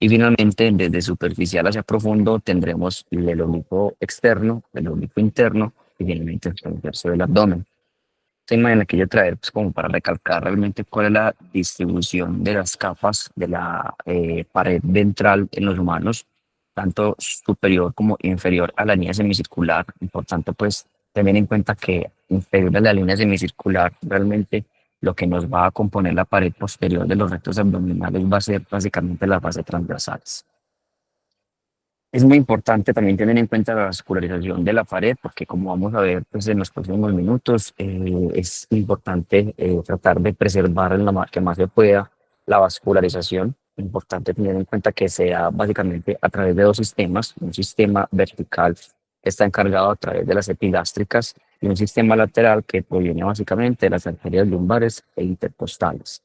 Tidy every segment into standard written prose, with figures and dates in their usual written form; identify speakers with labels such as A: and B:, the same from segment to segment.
A: Y finalmente, desde superficial hacia profundo, tendremos el oblicuo externo, el oblicuo interno y finalmente el transverso del abdomen. Esta imagen la quiero traer pues, como para recalcar realmente cuál es la distribución de las capas de la pared ventral en los humanos, tanto superior como inferior a la línea semicircular. Importante pues tener en cuenta que inferior a la línea semicircular realmente lo que nos va a componer la pared posterior de los rectos abdominales va a ser básicamente la fase transversales. Es muy importante también tener en cuenta la vascularización de la pared, porque como vamos a ver pues, en los próximos minutos, es importante tratar de preservar en la que más se pueda la vascularización. Importante tener en cuenta que sea básicamente a través de dos sistemas, un sistema vertical que está encargado a través de las epigástricas y un sistema lateral que proviene básicamente de las arterias lumbares e intercostales.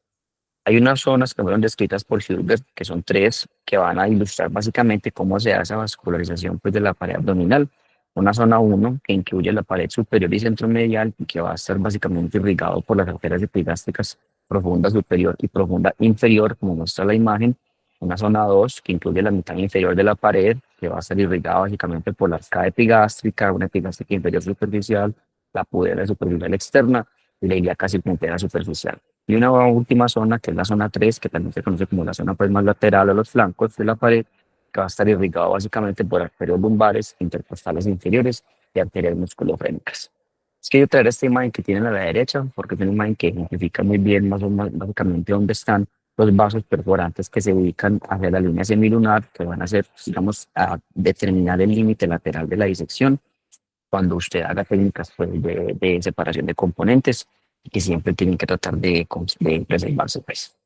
A: Hay unas zonas que fueron descritas por Hilbert, que son tres, que van a ilustrar básicamente cómo se hace esa vascularización pues, de la pared abdominal. Una zona uno que incluye la pared superior y centromedial, y que va a estar básicamente irrigado por las arterias epigástricas profunda superior y profunda inferior, como muestra la imagen. Una zona 2 que incluye la mitad inferior de la pared, que va a estar irrigada básicamente por la arcada epigástrica, una epigástrica inferior superficial, la pudera superficial externa y la ilíaca circunfleja superficial. Y una última zona, que es la zona 3 que también se conoce como la zona pues, más lateral a los flancos de la pared, que va a estar irrigado básicamente por arterias lumbares, intercostales inferiores y arterias musculofrénicas. Es que yo traer esta imagen que tienen a la derecha, porque es una imagen que ejemplifica muy bien más o menos básicamente dónde están los vasos perforantes que se ubican hacia la línea semilunar, que van a ser, digamos, a determinar el límite lateral de la disección cuando usted haga técnicas pues, de separación de componentes y que siempre tienen que tratar de preservarse. Pues.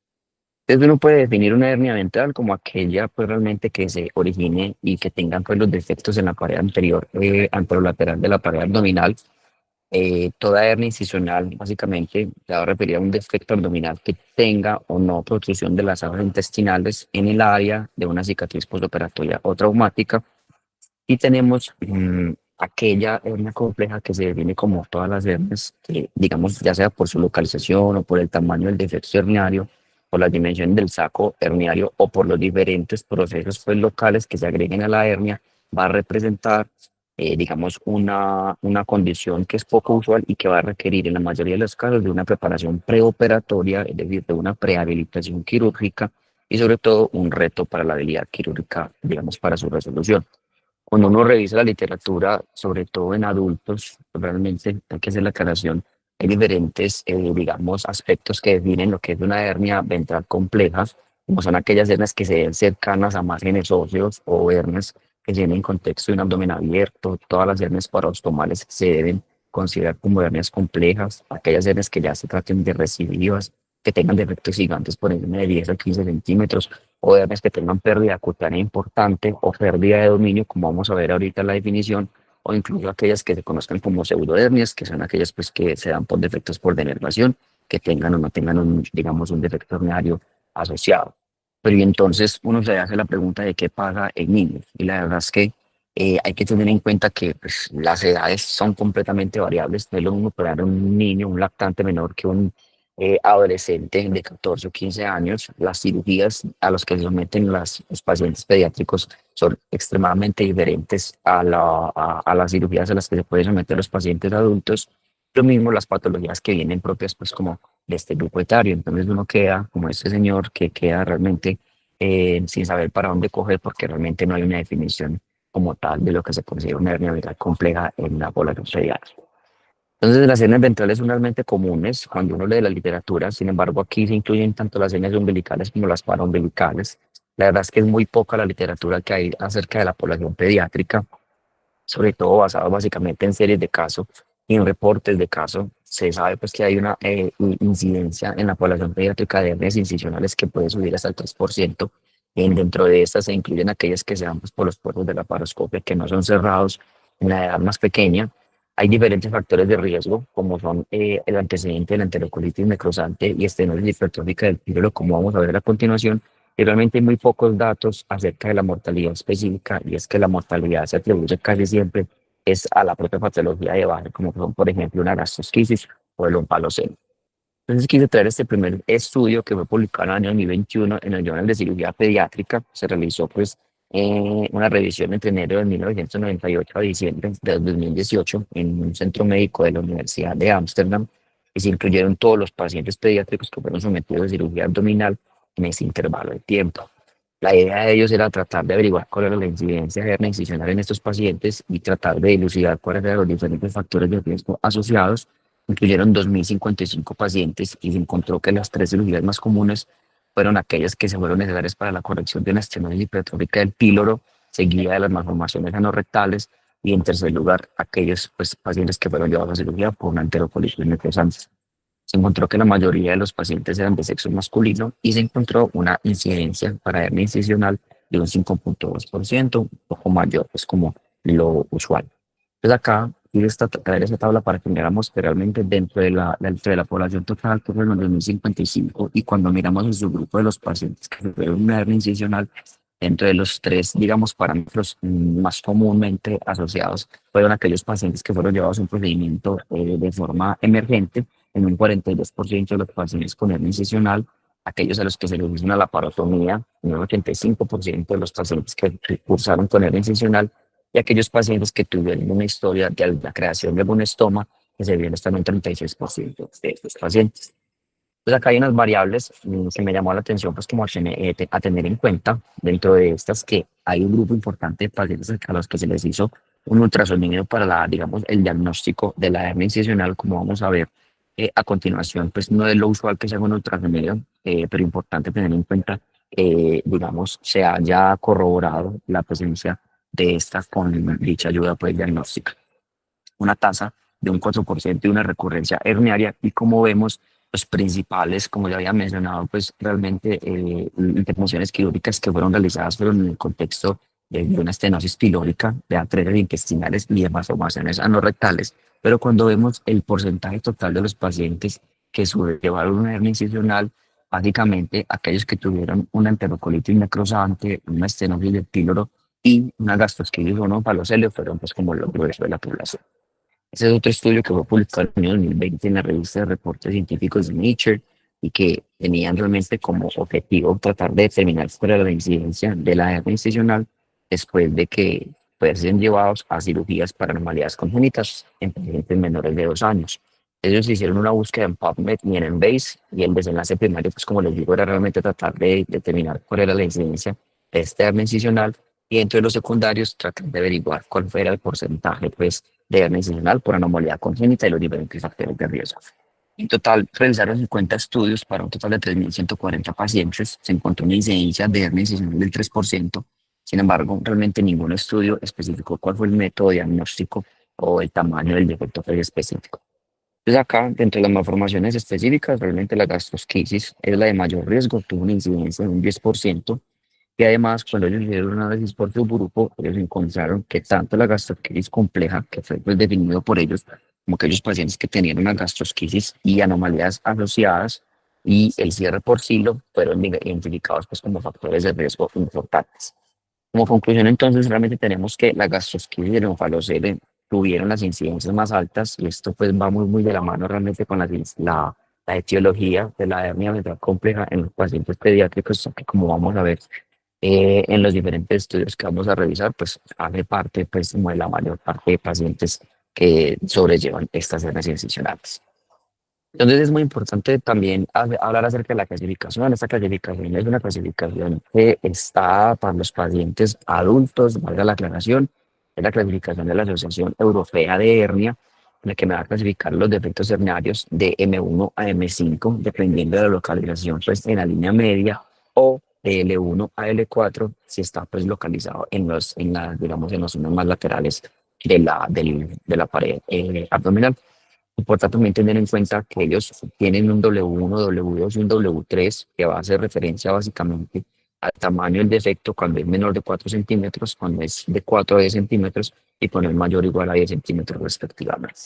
A: Entonces uno puede definir una hernia ventral como aquella pues, realmente que se origine y que tengan pues, los defectos en la pared anterior, anterolateral de la pared abdominal. Toda hernia incisional básicamente se va a referir a un defecto abdominal que tenga o no protrusión de las aguas intestinales en el área de una cicatriz postoperatoria o traumática y tenemos aquella hernia compleja que se define como todas las hernias, que, digamos, ya sea por su localización o por el tamaño del defecto herniario, por las dimensiones del saco herniario o por los diferentes procesos pues, locales que se agreguen a la hernia, va a representar, digamos, una condición que es poco usual y que va a requerir en la mayoría de los casos de una preparación preoperatoria, es decir, de una prehabilitación quirúrgica y sobre todo un reto para la habilidad quirúrgica, digamos, para su resolución. Cuando uno revisa la literatura, sobre todo en adultos, realmente hay que hacer la aclaración. Hay diferentes, digamos, aspectos que definen lo que es una hernia ventral compleja, como son aquellas hernias que se ven cercanas a márgenes óseos o hernias que tienen en contexto de un abdomen abierto. Todas las hernias parostomales se deben considerar como hernias complejas, aquellas hernias que ya se traten de recidivas, que tengan defectos gigantes por encima de 10 a 15 centímetros, o hernias que tengan pérdida cutánea importante o pérdida de dominio, como vamos a ver ahorita en la definición, o incluso aquellas que se conozcan como pseudohernias, que son aquellas pues, que se dan por defectos por denervación, que tengan o no tengan, un, digamos, un defecto herniario asociado. Pero y entonces uno se hace la pregunta de qué pasa en niños, y la verdad es que hay que tener en cuenta que pues, las edades son completamente variables. No es lo mismo operar un niño, un lactante menor que un adolescente de 14 o 15 años. Las cirugías a las que se someten los pacientes pediátricos son extremadamente diferentes a las cirugías a las que se pueden someter los pacientes adultos. Lo mismo las patologías que vienen propias pues como de este grupo etario. Entonces uno queda como este señor que queda realmente sin saber para dónde coger porque realmente no hay una definición como tal de lo que se considera una hernia viral compleja en la población pediátrica. Entonces, las hernias ventrales son realmente comunes cuando uno lee la literatura. Sin embargo, aquí se incluyen tanto las hernias umbilicales como las paraumbilicales. La verdad es que es muy poca la literatura que hay acerca de la población pediátrica, sobre todo basado básicamente en series de casos y en reportes de casos. Se sabe pues que hay una incidencia en la población pediátrica de hernias incisionales que puede subir hasta el 3%. Dentro de estas se incluyen aquellas que se dan pues, por los poros de la paroscopia que no son cerrados en la edad más pequeña. Hay diferentes factores de riesgo, como son el antecedente de la enterocolitis necrosante y estenosis hipertrófica del píloro, como vamos a ver a continuación. Y realmente hay muy pocos datos acerca de la mortalidad específica, y es que la mortalidad se atribuye casi siempre es a la propia patología de base, como son, por ejemplo, una gastrosquisis o el ompaloceno. Entonces quise traer este primer estudio que fue publicado en el año 2021 en el Journal de Cirugía Pediátrica. Se realizó pues una revisión entre enero de 1998 a diciembre de 2018 en un centro médico de la Universidad de Ámsterdam y se incluyeron todos los pacientes pediátricos que fueron sometidos a cirugía abdominal en ese intervalo de tiempo. La idea de ellos era tratar de averiguar cuál era la incidencia de hernia incisional en estos pacientes y tratar de dilucidar cuáles eran los diferentes factores de riesgo asociados. Incluyeron 2.055 pacientes y se encontró que las tres cirugías más comunes fueron aquellas que se fueron necesarias para la corrección de una estenosis hipertrófica del píloro, seguida de las malformaciones anorrectales y en tercer lugar aquellos pues, pacientes que fueron llevados a cirugía por una enterocolitis necrosante. Se encontró que la mayoría de los pacientes eran de sexo masculino y se encontró una incidencia para hernia incisional de un 5.2%, un poco mayor, pues como lo usual. Entonces acá quiero traer esa tabla para que miráramos que realmente dentro de la población total, que fueron los 2055, y cuando miramos el subgrupo de los pacientes que tuvieron una hernia incisional, dentro de los tres, digamos, parámetros más comúnmente asociados, fueron aquellos pacientes que fueron llevados a un procedimiento de forma emergente, en un 42% de los pacientes con hernia incisional, aquellos a los que se les hizo una laparotomía, en un 85% de los pacientes que cursaron con hernia incisional, y aquellos pacientes que tuvieron una historia de la creación de algún estoma, que se vio hasta en un 36% de estos pacientes. Pues acá hay unas variables que me llamó la atención, pues como a tener en cuenta dentro de estas, que hay un grupo importante de pacientes a los que se les hizo un ultrasonido para digamos, el diagnóstico de la hernia incisional, como vamos a ver a continuación. Pues no es lo usual que se haga un ultrasonido, pero importante tener en cuenta, digamos, se haya corroborado la presencia de esta con dicha ayuda pues diagnóstica. Una tasa de un 4% y una recurrencia herniaria, y como vemos, los principales, como ya había mencionado, pues realmente intervenciones quirúrgicas que fueron realizadas fueron en el contexto de una estenosis pilórica, de arterias intestinales y de malformaciones anorrectales, pero cuando vemos el porcentaje total de los pacientes que llevaron una hernia incisional, básicamente aquellos que tuvieron una enterocolitis necrosante, una estenosis del píloro y una gastrosquisis o no falocelio fueron pues como lo grueso de la población. Ese es otro estudio que fue publicado en el año 2020 en la revista de reportes científicos de Nature y que tenían realmente como objetivo tratar de determinar cuál era la incidencia de la hernia incisional después de que fuesen llevados a cirugías para anomalías congénitas en pacientes menores de 2 años. Ellos hicieron una búsqueda en PubMed y en Embase, y el desenlace primario, pues como les digo, era realmente tratar de determinar cuál era la incidencia de esta hernia incisional, y dentro de los secundarios tratar de averiguar cuál fuera el porcentaje pues de hernia incisional por anomalía congénita y los diferentes factores de riesgo. En total, realizaron 50 estudios para un total de 3.140 pacientes. Se encontró una incidencia de hernia incisional del 3%. Sin embargo, realmente ningún estudio especificó cuál fue el método diagnóstico o el tamaño del defecto específico. Entonces acá, dentro de las malformaciones específicas, realmente la gastrosquisis es la de mayor riesgo, tuvo una incidencia de un 10%. Y además, cuando ellos hicieron un análisis por subgrupo, ellos encontraron que tanto la gastrosquisis compleja, que fue pues, definido por ellos, como aquellos pacientes que tenían una gastrosquisis y anomalías asociadas, y el cierre por silo, fueron identificados pues, como factores de riesgo importantes. Como conclusión, entonces, realmente tenemos que la gastrosquisis y el onfalocele tuvieron las incidencias más altas, y esto pues va muy de la mano realmente con la etiología de la hernia ventral compleja en los pacientes pediátricos, que como vamos a ver en los diferentes estudios que vamos a revisar, pues hace parte, pues, como de la mayor parte de pacientes que sobrellevan estas hernias incisionales. Entonces es muy importante también hablar acerca de la clasificación. Esta clasificación es una clasificación que está para los pacientes adultos, valga la aclaración, es la clasificación de la Asociación Europea de Hernia, en la que me va a clasificar los defectos herniarios de M1 a M5, dependiendo de la localización, pues en la línea media, o de L1 a L4, si está pues localizado digamos, en los zonas más laterales de la pared abdominal. Importa también tener en cuenta que ellos tienen un W1, W2 y un W3, que va a hacer referencia básicamente al tamaño del defecto cuando es menor de 4 centímetros, cuando es de 4 a 10 centímetros y cuando es mayor o igual a 10 centímetros respectivamente.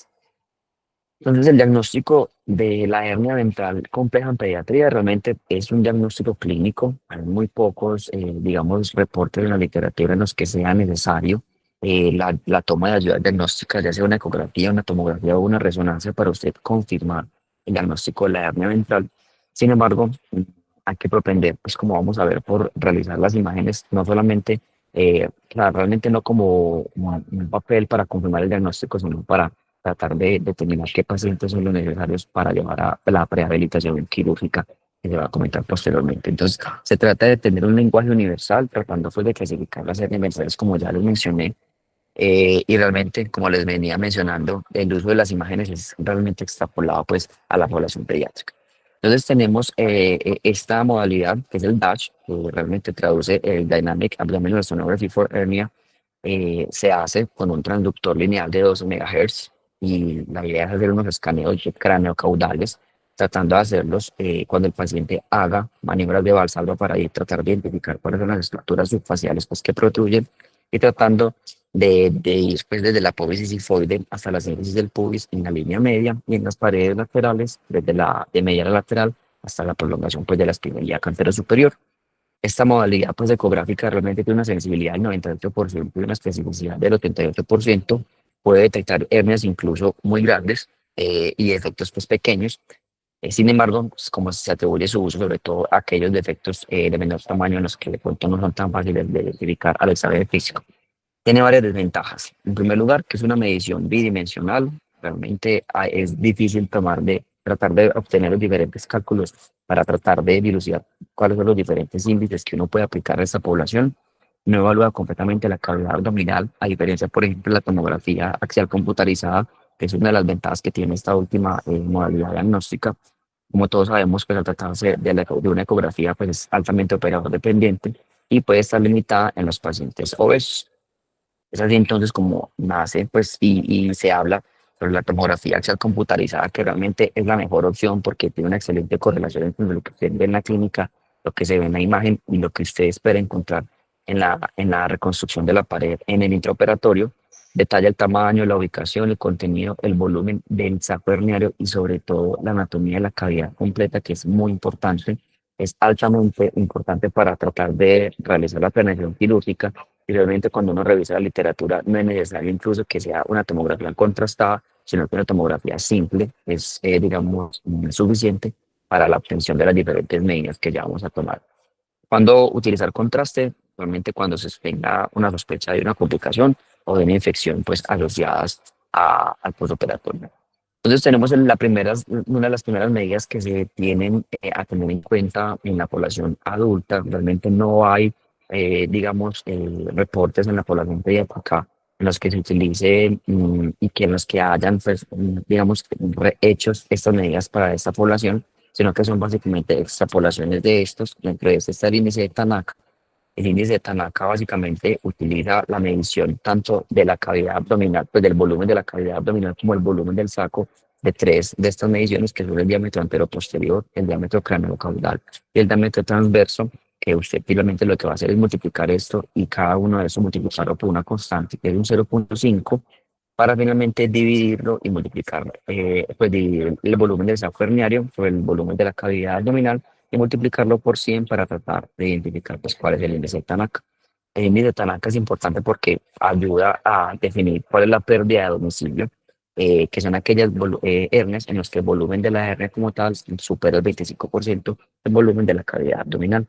A: Entonces, el diagnóstico de la hernia ventral compleja en pediatría realmente es un diagnóstico clínico. Hay muy pocos, digamos, reportes en la literatura en los que sea necesario la toma de ayuda diagnóstica, ya sea una ecografía, una tomografía o una resonancia, para usted confirmar el diagnóstico de la hernia ventral. Sin embargo, hay que propender, pues como vamos a ver, por realizar las imágenes, no solamente, o sea, realmente no como un papel para confirmar el diagnóstico, sino para tratar de determinar qué pacientes son los necesarios para llevar a la prehabilitación quirúrgica que se va a comentar posteriormente. Entonces, se trata de tener un lenguaje universal, tratando pues de clasificar las hernias ventrales, como ya les mencioné, y realmente, como les venía mencionando, el uso de las imágenes es realmente extrapolado pues a la población pediátrica. Entonces tenemos esta modalidad que es el DASH, que realmente traduce el Dynamic Abdominal Sonography for Hernia. Se hace con un transductor lineal de 12 MHz y la idea es hacer unos escaneos de cráneo caudales, tratando de hacerlos cuando el paciente haga maniobras de Valsalva para ir tratar de identificar cuáles son las estructuras subfaciales pues, que protruyen y tratando de ir pues, desde la apófisis sifoide hasta la síntesis del pubis en la línea media y en las paredes laterales, desde la de media a la lateral hasta la prolongación pues, de la espina ilíaca anterior superior. Esta modalidad pues, ecográfica realmente tiene una sensibilidad del 98% y una especificidad del 88%. Puede detectar hernias incluso muy grandes y defectos pues, pequeños. Sin embargo, pues, como se atribuye su uso sobre todo a aquellos defectos de menor tamaño en los que de pronto no son tan fáciles de identificar al examen físico. Tiene varias desventajas. En primer lugar, que es una medición bidimensional. Realmente es difícil tratar de obtener los diferentes cálculos para tratar de dilucidar cuáles son los diferentes índices que uno puede aplicar a esta población. No evalúa completamente la cavidad abdominal, a diferencia, por ejemplo, de la tomografía axial computarizada, que es una de las ventajas que tiene esta última modalidad diagnóstica. Como todos sabemos, pues al tratarse de una ecografía, pues es altamente operador dependiente y puede estar limitada en los pacientes obesos. Es así entonces como nace, pues, y se habla sobre la tomografía axial computarizada, que realmente es la mejor opción porque tiene una excelente correlación entre lo que usted ve en la clínica, lo que se ve en la imagen y lo que usted espera encontrar en la reconstrucción de la pared en el intraoperatorio. Detalla el tamaño, la ubicación, el contenido, el volumen del saco herniario y sobre todo la anatomía de la cavidad completa, que es muy importante. Es altamente importante para tratar de realizar la planeación quirúrgica y realmente cuando uno revisa la literatura no es necesario incluso que sea una tomografía contrastada, sino que una tomografía simple es, digamos, suficiente para la obtención de las diferentes medidas que ya vamos a tomar. Cuando utilizar contraste, realmente cuando se tenga una sospecha de una complicación o de una infección pues asociadas al postoperatorio. Entonces tenemos una de las primeras medidas que se tienen a tener en cuenta en la población adulta. Realmente no hay, digamos, reportes en la población pediátrica en los que se utilicen y que en los que hayan, pues, digamos, hechos estas medidas para esta población, sino que son básicamente extrapolaciones de estos. Dentro de este está el índice de Tanaka. El índice de Tanaka básicamente utiliza la medición tanto de la cavidad abdominal, pues del volumen de la cavidad abdominal como el volumen del saco de tres de estas mediciones, que son el diámetro antero-posterior, el diámetro cráneo-caudal y el diámetro transverso, que usted finalmente lo que va a hacer es multiplicar esto y cada uno de esos multiplicarlo por una constante, que es un 0,5, para finalmente dividirlo y multiplicar, pues dividir el volumen del saco herniario por el volumen de la cavidad abdominal y multiplicarlo por 100 para tratar de identificar pues, cuál es el índice de Tanaka. El índice de Tanaka es importante porque ayuda a definir cuál es la pérdida de domicilio, que son aquellas hernias en las que el volumen de la hernia como tal supera el 25% del volumen de la cavidad abdominal.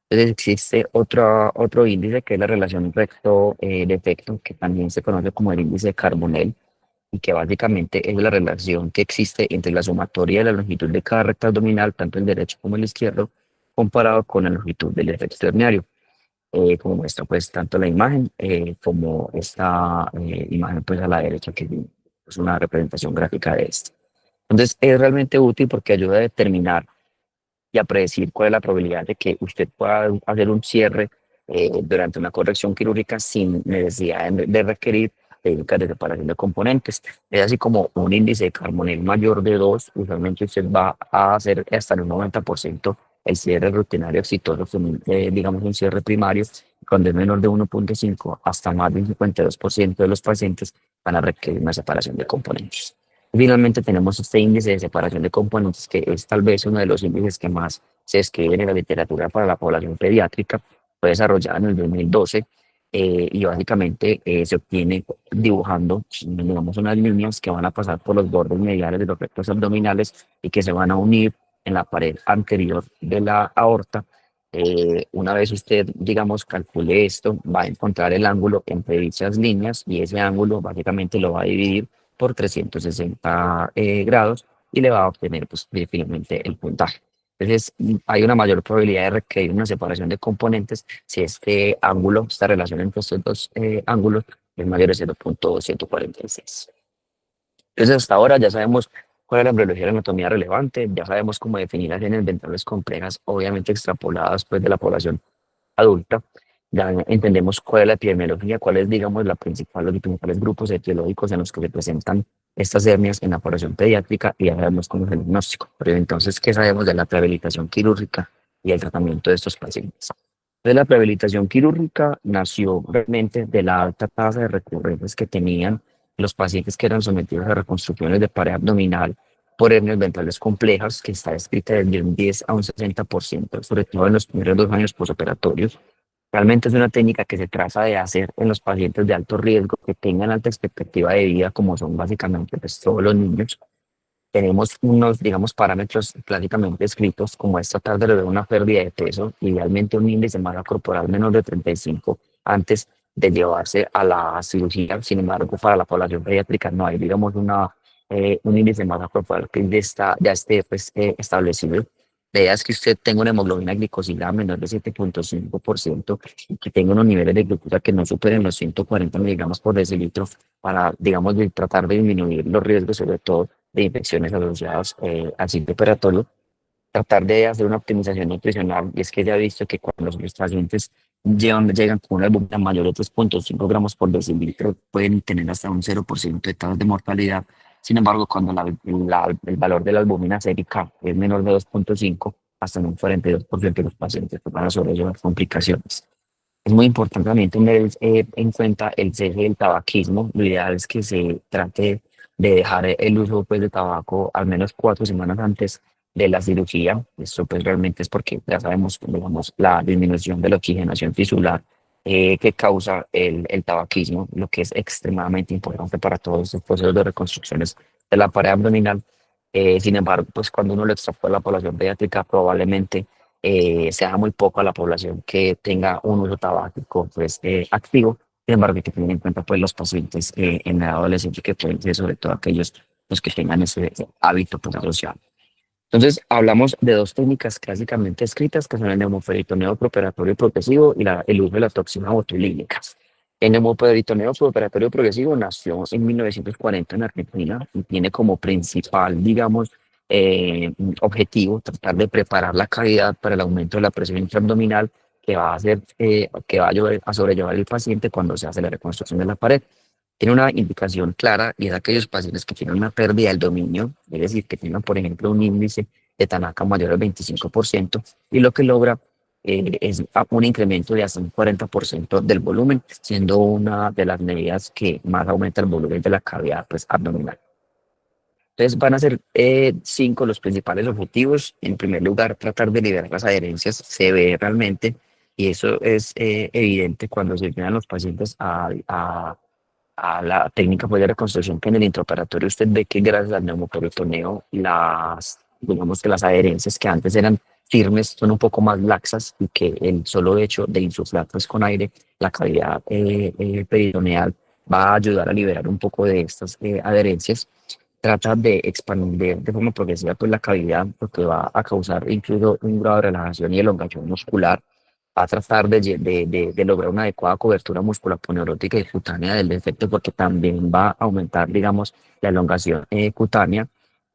A: Entonces existe otro índice que es la relación recto-defecto, que también se conoce como el índice de Carbonell, y que básicamente es la relación que existe entre la sumatoria de la longitud de cada recta abdominal, tanto el derecho como el izquierdo, comparado con la longitud del defecto herniario, como muestra pues tanto la imagen como esta imagen pues a la derecha, que es una representación gráfica de esto. Entonces es realmente útil porque ayuda a determinar y a predecir cuál es la probabilidad de que usted pueda hacer un cierre durante una corrección quirúrgica sin necesidad de requerir técnicas de separación de componentes. Es así como un índice de Carbonell mayor de 2, usualmente usted va a hacer hasta en un 90% el cierre rutinario exitoso, con, digamos un cierre primario. Cuando es menor de 1,5 hasta más del 52% de los pacientes van a requerir una separación de componentes. Finalmente tenemos este índice de separación de componentes, que es tal vez uno de los índices que más se escriben en la literatura para la población pediátrica. Fue desarrollado en el 2012 y básicamente se obtiene dibujando, digamos, unas líneas que van a pasar por los bordes mediales de los rectos abdominales y que se van a unir en la pared anterior de la aorta. Una vez usted, digamos, calcule esto, va a encontrar el ángulo entre dichas líneas y ese ángulo básicamente lo va a dividir por 360 grados y le va a obtener pues, finalmente el puntaje. Entonces, hay una mayor probabilidad de requerir una separación de componentes si este ángulo, esta relación entre estos dos ángulos es mayor a 0,146. Entonces, hasta ahora ya sabemos cuál es la embriología de la anatomía relevante, ya sabemos cómo definir las líneas ventrales complejas, obviamente extrapoladas pues, de la población adulta. Ya entendemos cuál es la epidemiología, cuál es, digamos, los principales grupos etiológicos en los que se presentan estas hernias en la población pediátrica y ya sabemos cómo es el diagnóstico. Pero entonces, ¿qué sabemos de la rehabilitación quirúrgica y el tratamiento de estos pacientes? Entonces, la rehabilitación quirúrgica nació realmente de la alta tasa de recurrencias que tenían los pacientes que eran sometidos a reconstrucciones de pared abdominal por hernias ventrales complejas, que está descrita desde un 10 a un 60%, sobre todo en los primeros 2 años posoperatorios. Realmente es una técnica que se trata de hacer en los pacientes de alto riesgo que tengan alta expectativa de vida, como son básicamente pues, todos los niños. Tenemos unos, digamos, parámetros clásicamente escritos, como es tratar de lograr una pérdida de peso, idealmente un índice de masa corporal menos de 35 antes de llevarse a la cirugía. Sin embargo, para la población pediátrica no hay, digamos, un índice de masa corporal que ya esté pues, establecido. La idea es que usted tenga una hemoglobina glicosilada menor de 7,5% y que tenga unos niveles de glucosa que no superen los 140 miligramos por decilitro para, digamos, tratar de disminuir los riesgos, sobre todo de infecciones asociadas al ciclo operatorio, tratar de hacer una optimización nutricional. Y es que ya he visto que cuando los pacientes llegan con una albúmina mayor de 3,5 gramos por decilitro, pueden tener hasta un 0% de tasas de mortalidad. Sin embargo, cuando el valor de la albúmina sérica es menor de 2,5, hasta en un 42% de los pacientes van a sobrellevar complicaciones. Es muy importante también tener en cuenta el cese del tabaquismo. Lo ideal es que se trate de dejar el uso pues, de tabaco al menos 4 semanas antes de la cirugía. Esto pues realmente es porque ya sabemos, digamos, la disminución de la oxigenación tisular que causa el tabaquismo, lo que es extremadamente importante para todos estos procesos de reconstrucciones de la pared abdominal. Sin embargo, pues cuando uno lo extrapola a la población pediátrica, probablemente sea muy poco a la población que tenga un uso tabáquico pues, activo. Sin embargo, hay que tener en cuenta pues, los pacientes en la adolescencia que pueden ser sobre todo aquellos los que tengan ese hábito pues, asociado. Entonces, hablamos de dos técnicas clásicamente escritas, que son el neumoperitoneo preoperatorio progresivo y el uso de la toxina botulínica. El neumoperitoneo preoperatorio progresivo nació en 1940 en Argentina y tiene como principal, digamos, objetivo tratar de preparar la cavidad para el aumento de la presión intraabdominal que va a hacer, que va a ayudar a sobrellevar el paciente cuando se hace la reconstrucción de la pared. Tiene una indicación clara y es aquellos pacientes que tienen una pérdida del dominio, es decir, que tengan, por ejemplo, un índice de Tanaka mayor al 25% y lo que logra es un incremento de hasta un 40% del volumen, siendo una de las medidas que más aumenta el volumen de la cavidad pues, abdominal. Entonces van a ser 5 los principales objetivos. En primer lugar, tratar de liberar las adherencias. Se ve realmente, y eso es evidente cuando se llegan los pacientes a la técnica pues, de reconstrucción, que en el intraoperatorio usted ve que gracias al neumoperitoneo digamos que las adherencias que antes eran firmes son un poco más laxas y que el solo hecho de insuflar pues, con aire la cavidad peritoneal va a ayudar a liberar un poco de estas adherencias. Trata de expandir de forma progresiva pues, la cavidad, porque va a causar incluso un grado de relajación y elongación muscular. Va a tratar de lograr una adecuada cobertura musculoponeurótica y cutánea del defecto, porque también va a aumentar, digamos, la elongación cutánea,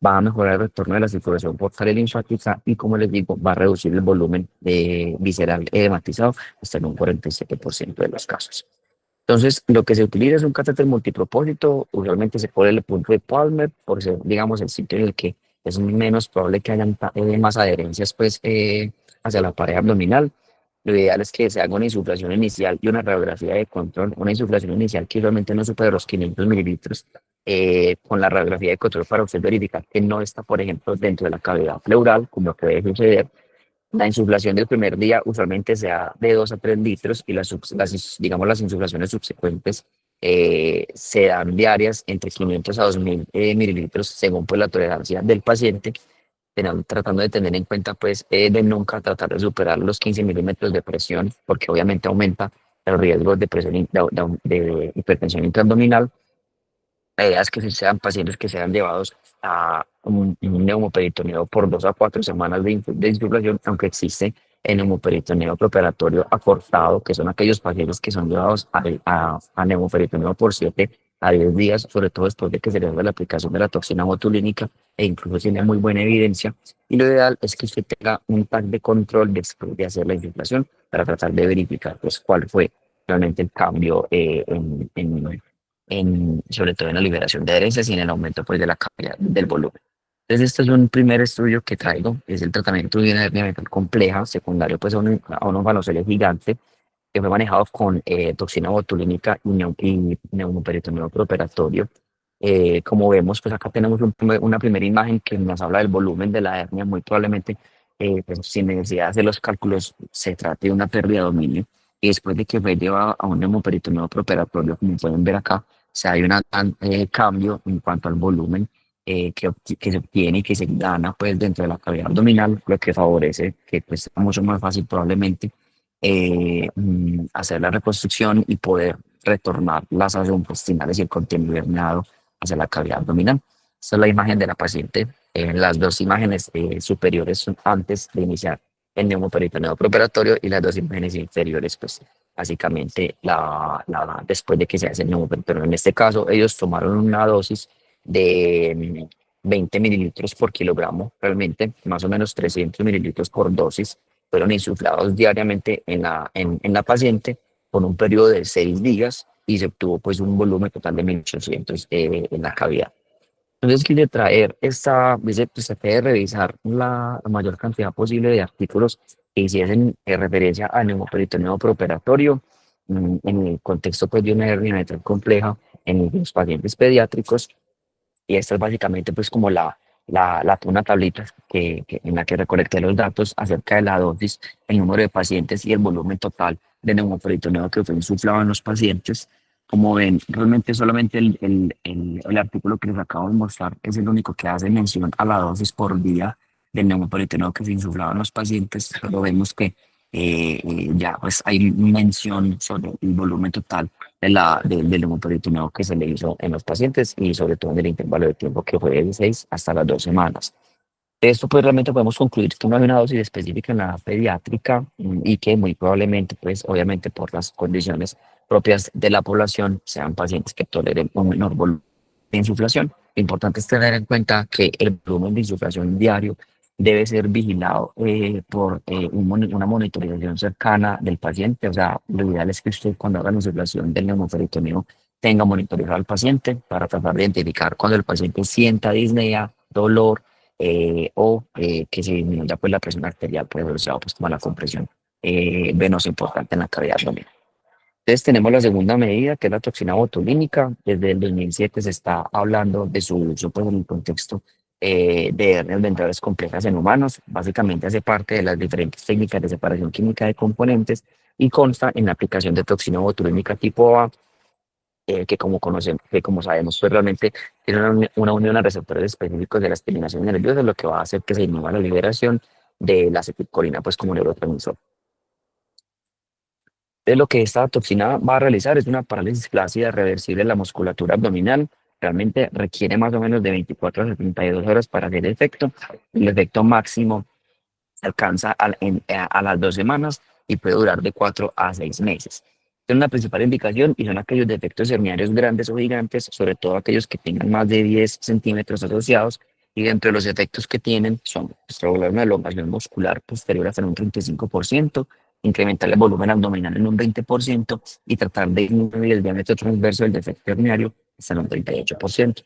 A: va a mejorar el retorno de la circulación portal y linfática y, como les digo, va a reducir el volumen visceral edematizado hasta en un 47% de los casos. Entonces, lo que se utiliza es un catéter multipropósito. Usualmente se pone el punto de Palmer por ser, digamos, el sitio en el que es menos probable que hayan más adherencias pues, hacia la pared abdominal. Lo ideal es que se haga una insuflación inicial y una radiografía de control. Una insuflación inicial que usualmente no supera los 500 mililitros, con la radiografía de control para usted verificar que no está, por ejemplo, dentro de la cavidad pleural, como puede suceder, La insuflación del primer día usualmente se da de 2 a 3 litros y digamos, las insuflaciones subsecuentes se dan diarias entre 500 a 2000 mililitros según pues la tolerancia del paciente, tratando de tener en cuenta pues de nunca tratar de superar los 15 milímetros de presión porque obviamente aumenta el riesgo de presión de hipertensión intraabdominal. La idea es que si sean pacientes que sean llevados a un neumoperitoneo por 2 a 4 semanas de insuflación, aunque existe el neumoperitoneo preoperatorio acortado, que son aquellos pacientes que son llevados a neumoperitoneo por 7 a 10 días, sobre todo después de que se les haga la aplicación de la toxina botulínica, e incluso tiene muy buena evidencia. Y lo ideal es que usted tenga un tag de control después de hacer la insuflación para tratar de verificar pues, cuál fue realmente el cambio sobre todo en la liberación de herencias y en el aumento pues, de la capacidad del volumen. Entonces, este es un primer estudio que traigo, es el tratamiento de una hernia mental compleja, secundario pues, a un omphalocele gigante, que fue manejado con toxina botulínica y neumoperitoneo preoperatorio. Como vemos, pues acá tenemos una primera imagen que nos habla del volumen de la hernia, muy probablemente, pues, sin necesidad de hacer los cálculos, se trate de una pérdida de dominio. Y después de que fue llevado a un neumoperitoneo preoperatorio, como pueden ver acá, se hay un cambio en cuanto al volumen que se obtiene y que se gana pues, dentro de la cavidad abdominal, lo que favorece que pues, sea mucho más fácil probablemente hacer la reconstrucción y poder retornar las áreas intestinales y el contenido herniado hacia la cavidad abdominal. Esta es la imagen de la paciente. Las dos imágenes superiores son antes de iniciar el neumoperitoneo preoperatorio y las dos imágenes inferiores, pues básicamente después de que se hace el neumoperitoneo. En este caso, ellos tomaron una dosis de 20 mililitros por kilogramo, realmente más o menos 300 mililitros por dosis fueron insuflados diariamente en la paciente por un periodo de 6 días y se obtuvo pues un volumen total de 1800 en la cavidad. Entonces quise traer pues traté de revisar la mayor cantidad posible de artículos que hiciesen referencia al neumoperitoneo preoperatorio en el contexto pues de una hernia mental compleja en los pacientes pediátricos y esta es básicamente pues como una tablita en la que recolecté los datos acerca de la dosis, el número de pacientes y el volumen total de neumoperitoneo que fue insuflado en los pacientes. Como ven, realmente solamente el artículo que les acabo de mostrar es el único que hace mención a la dosis por día del neumoperitoneo que fue insuflado en los pacientes, pero vemos que ya pues hay mención sobre el volumen total del hemoperitoneo que se le hizo en los pacientes y sobre todo en el intervalo de tiempo que fue de 6 hasta las 2 semanas. De esto pues realmente podemos concluir que no hay una dosis específica en la edad pediátrica y que muy probablemente pues obviamente por las condiciones propias de la población sean pacientes que toleren un menor volumen de insuflación. Lo importante es tener en cuenta que el volumen de insuflación diario debe ser vigilado por una monitorización cercana del paciente. O sea, lo ideal es que usted cuando haga la insuflación del neumoperitoneo tenga monitorizado al paciente para tratar de identificar cuando el paciente sienta disnea, dolor que se disminuya pues, la presión arterial por asociado pues, como a la compresión venosa importante en la cavidad abdominal. Entonces tenemos la segunda medida, que es la toxina botulínica. Desde el 2007 se está hablando de su uso pues, en el contexto de hernias ventrales complejas en humanos. Básicamente hace parte de las diferentes técnicas de separación química de componentes y consta en la aplicación de toxina botulínica tipo A, que como sabemos, pues realmente tiene una unión a receptores específicos de la estimulación nerviosa, lo que va a hacer que se inhiba la liberación de la acetilcolina pues como neurotransmisor. Entonces, lo que esta toxina va a realizar es una parálisis flácida reversible de la musculatura abdominal. Realmente requiere más o menos de 24 a 72 horas para hacer efecto. El efecto máximo se alcanza a las 2 semanas y puede durar de 4 a 6 meses. Es una principal indicación y son aquellos defectos herniarios grandes o gigantes, sobre todo aquellos que tengan más de 10 centímetros asociados, y dentro de los efectos que tienen son pues, regular una elongación muscular posterior hasta un 35%, incrementar el volumen abdominal en un 20% y tratar de disminuir el diámetro transverso del defecto herniario hasta en un 38%.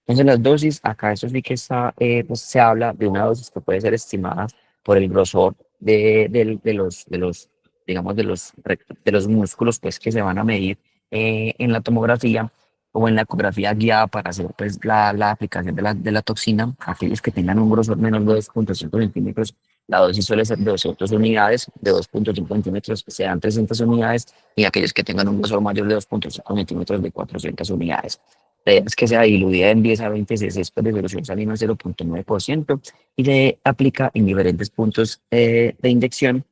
A: Entonces las dosis, acá eso sí que está, pues se habla de una dosis que puede ser estimada por el grosor digamos, de los músculos pues que se van a medir en la tomografía o en la ecografía guiada para hacer pues la aplicación de la toxina. Aquellos que tengan un grosor menor de 2,5 centímetros La dosis suele ser de 200 unidades, de 2,5 centímetros, sean 300 unidades, y aquellos que tengan un grosor mayor de 2,5 centímetros de 400 unidades. La idea es que sea diluida en 10 a 20 cc de solución salina 0,9% y se aplica en diferentes puntos de inyección,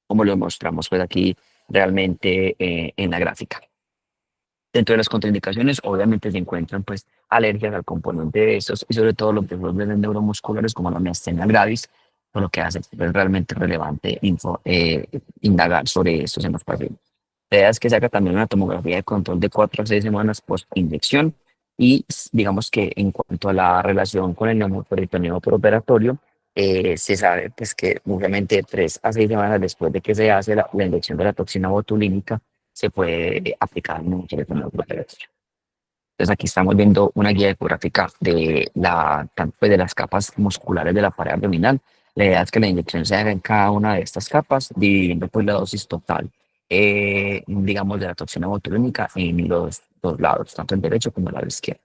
A: como lo mostramos pues aquí realmente en la gráfica. Dentro de las contraindicaciones, obviamente se encuentran pues alergias al componente de estos y sobre todo los desórdenes neuromusculares como la miastenia gravis, por lo que hace pues, realmente relevante indagar sobre estos en los pacientes. La idea es que se haga también una tomografía de control de 4 a 6 semanas post-inyección y digamos que en cuanto a la relación con el neumoperitoneo preoperatorio, se sabe pues que obviamente de 3 a 6 semanas después de que se hace la inyección de la toxina botulínica, se puede aplicar en un teléfono operatorio. Entonces aquí estamos viendo una guía ecográfica de, tanto pues, de las capas musculares de la pared abdominal. La idea es que la inyección se haga en cada una de estas capas, dividiendo pues la dosis total, digamos, de la toxina botulínica en los dos lados, tanto el derecho como el lado izquierdo.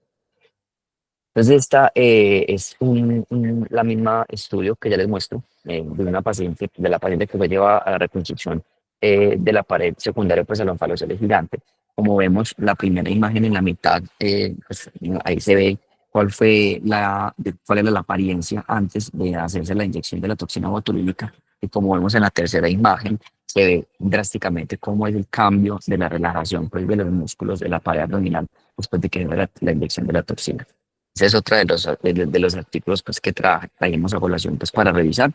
A: Entonces, esta es la misma estudio que ya les muestro de una paciente, de la paciente que fue llevada a la reconstrucción de la pared secundaria pues, al onfalocele gigante. Como vemos, la primera imagen en la mitad, pues, ahí se ve cuál era la apariencia antes de hacerse la inyección de la toxina botulínica. Y como vemos en la tercera imagen, se ve drásticamente cómo es el cambio de la relajación pues, de los músculos de la pared abdominal después de que se la inyección de la toxina. Ese es otro de los artículos pues, que traemos a colación pues, para revisar,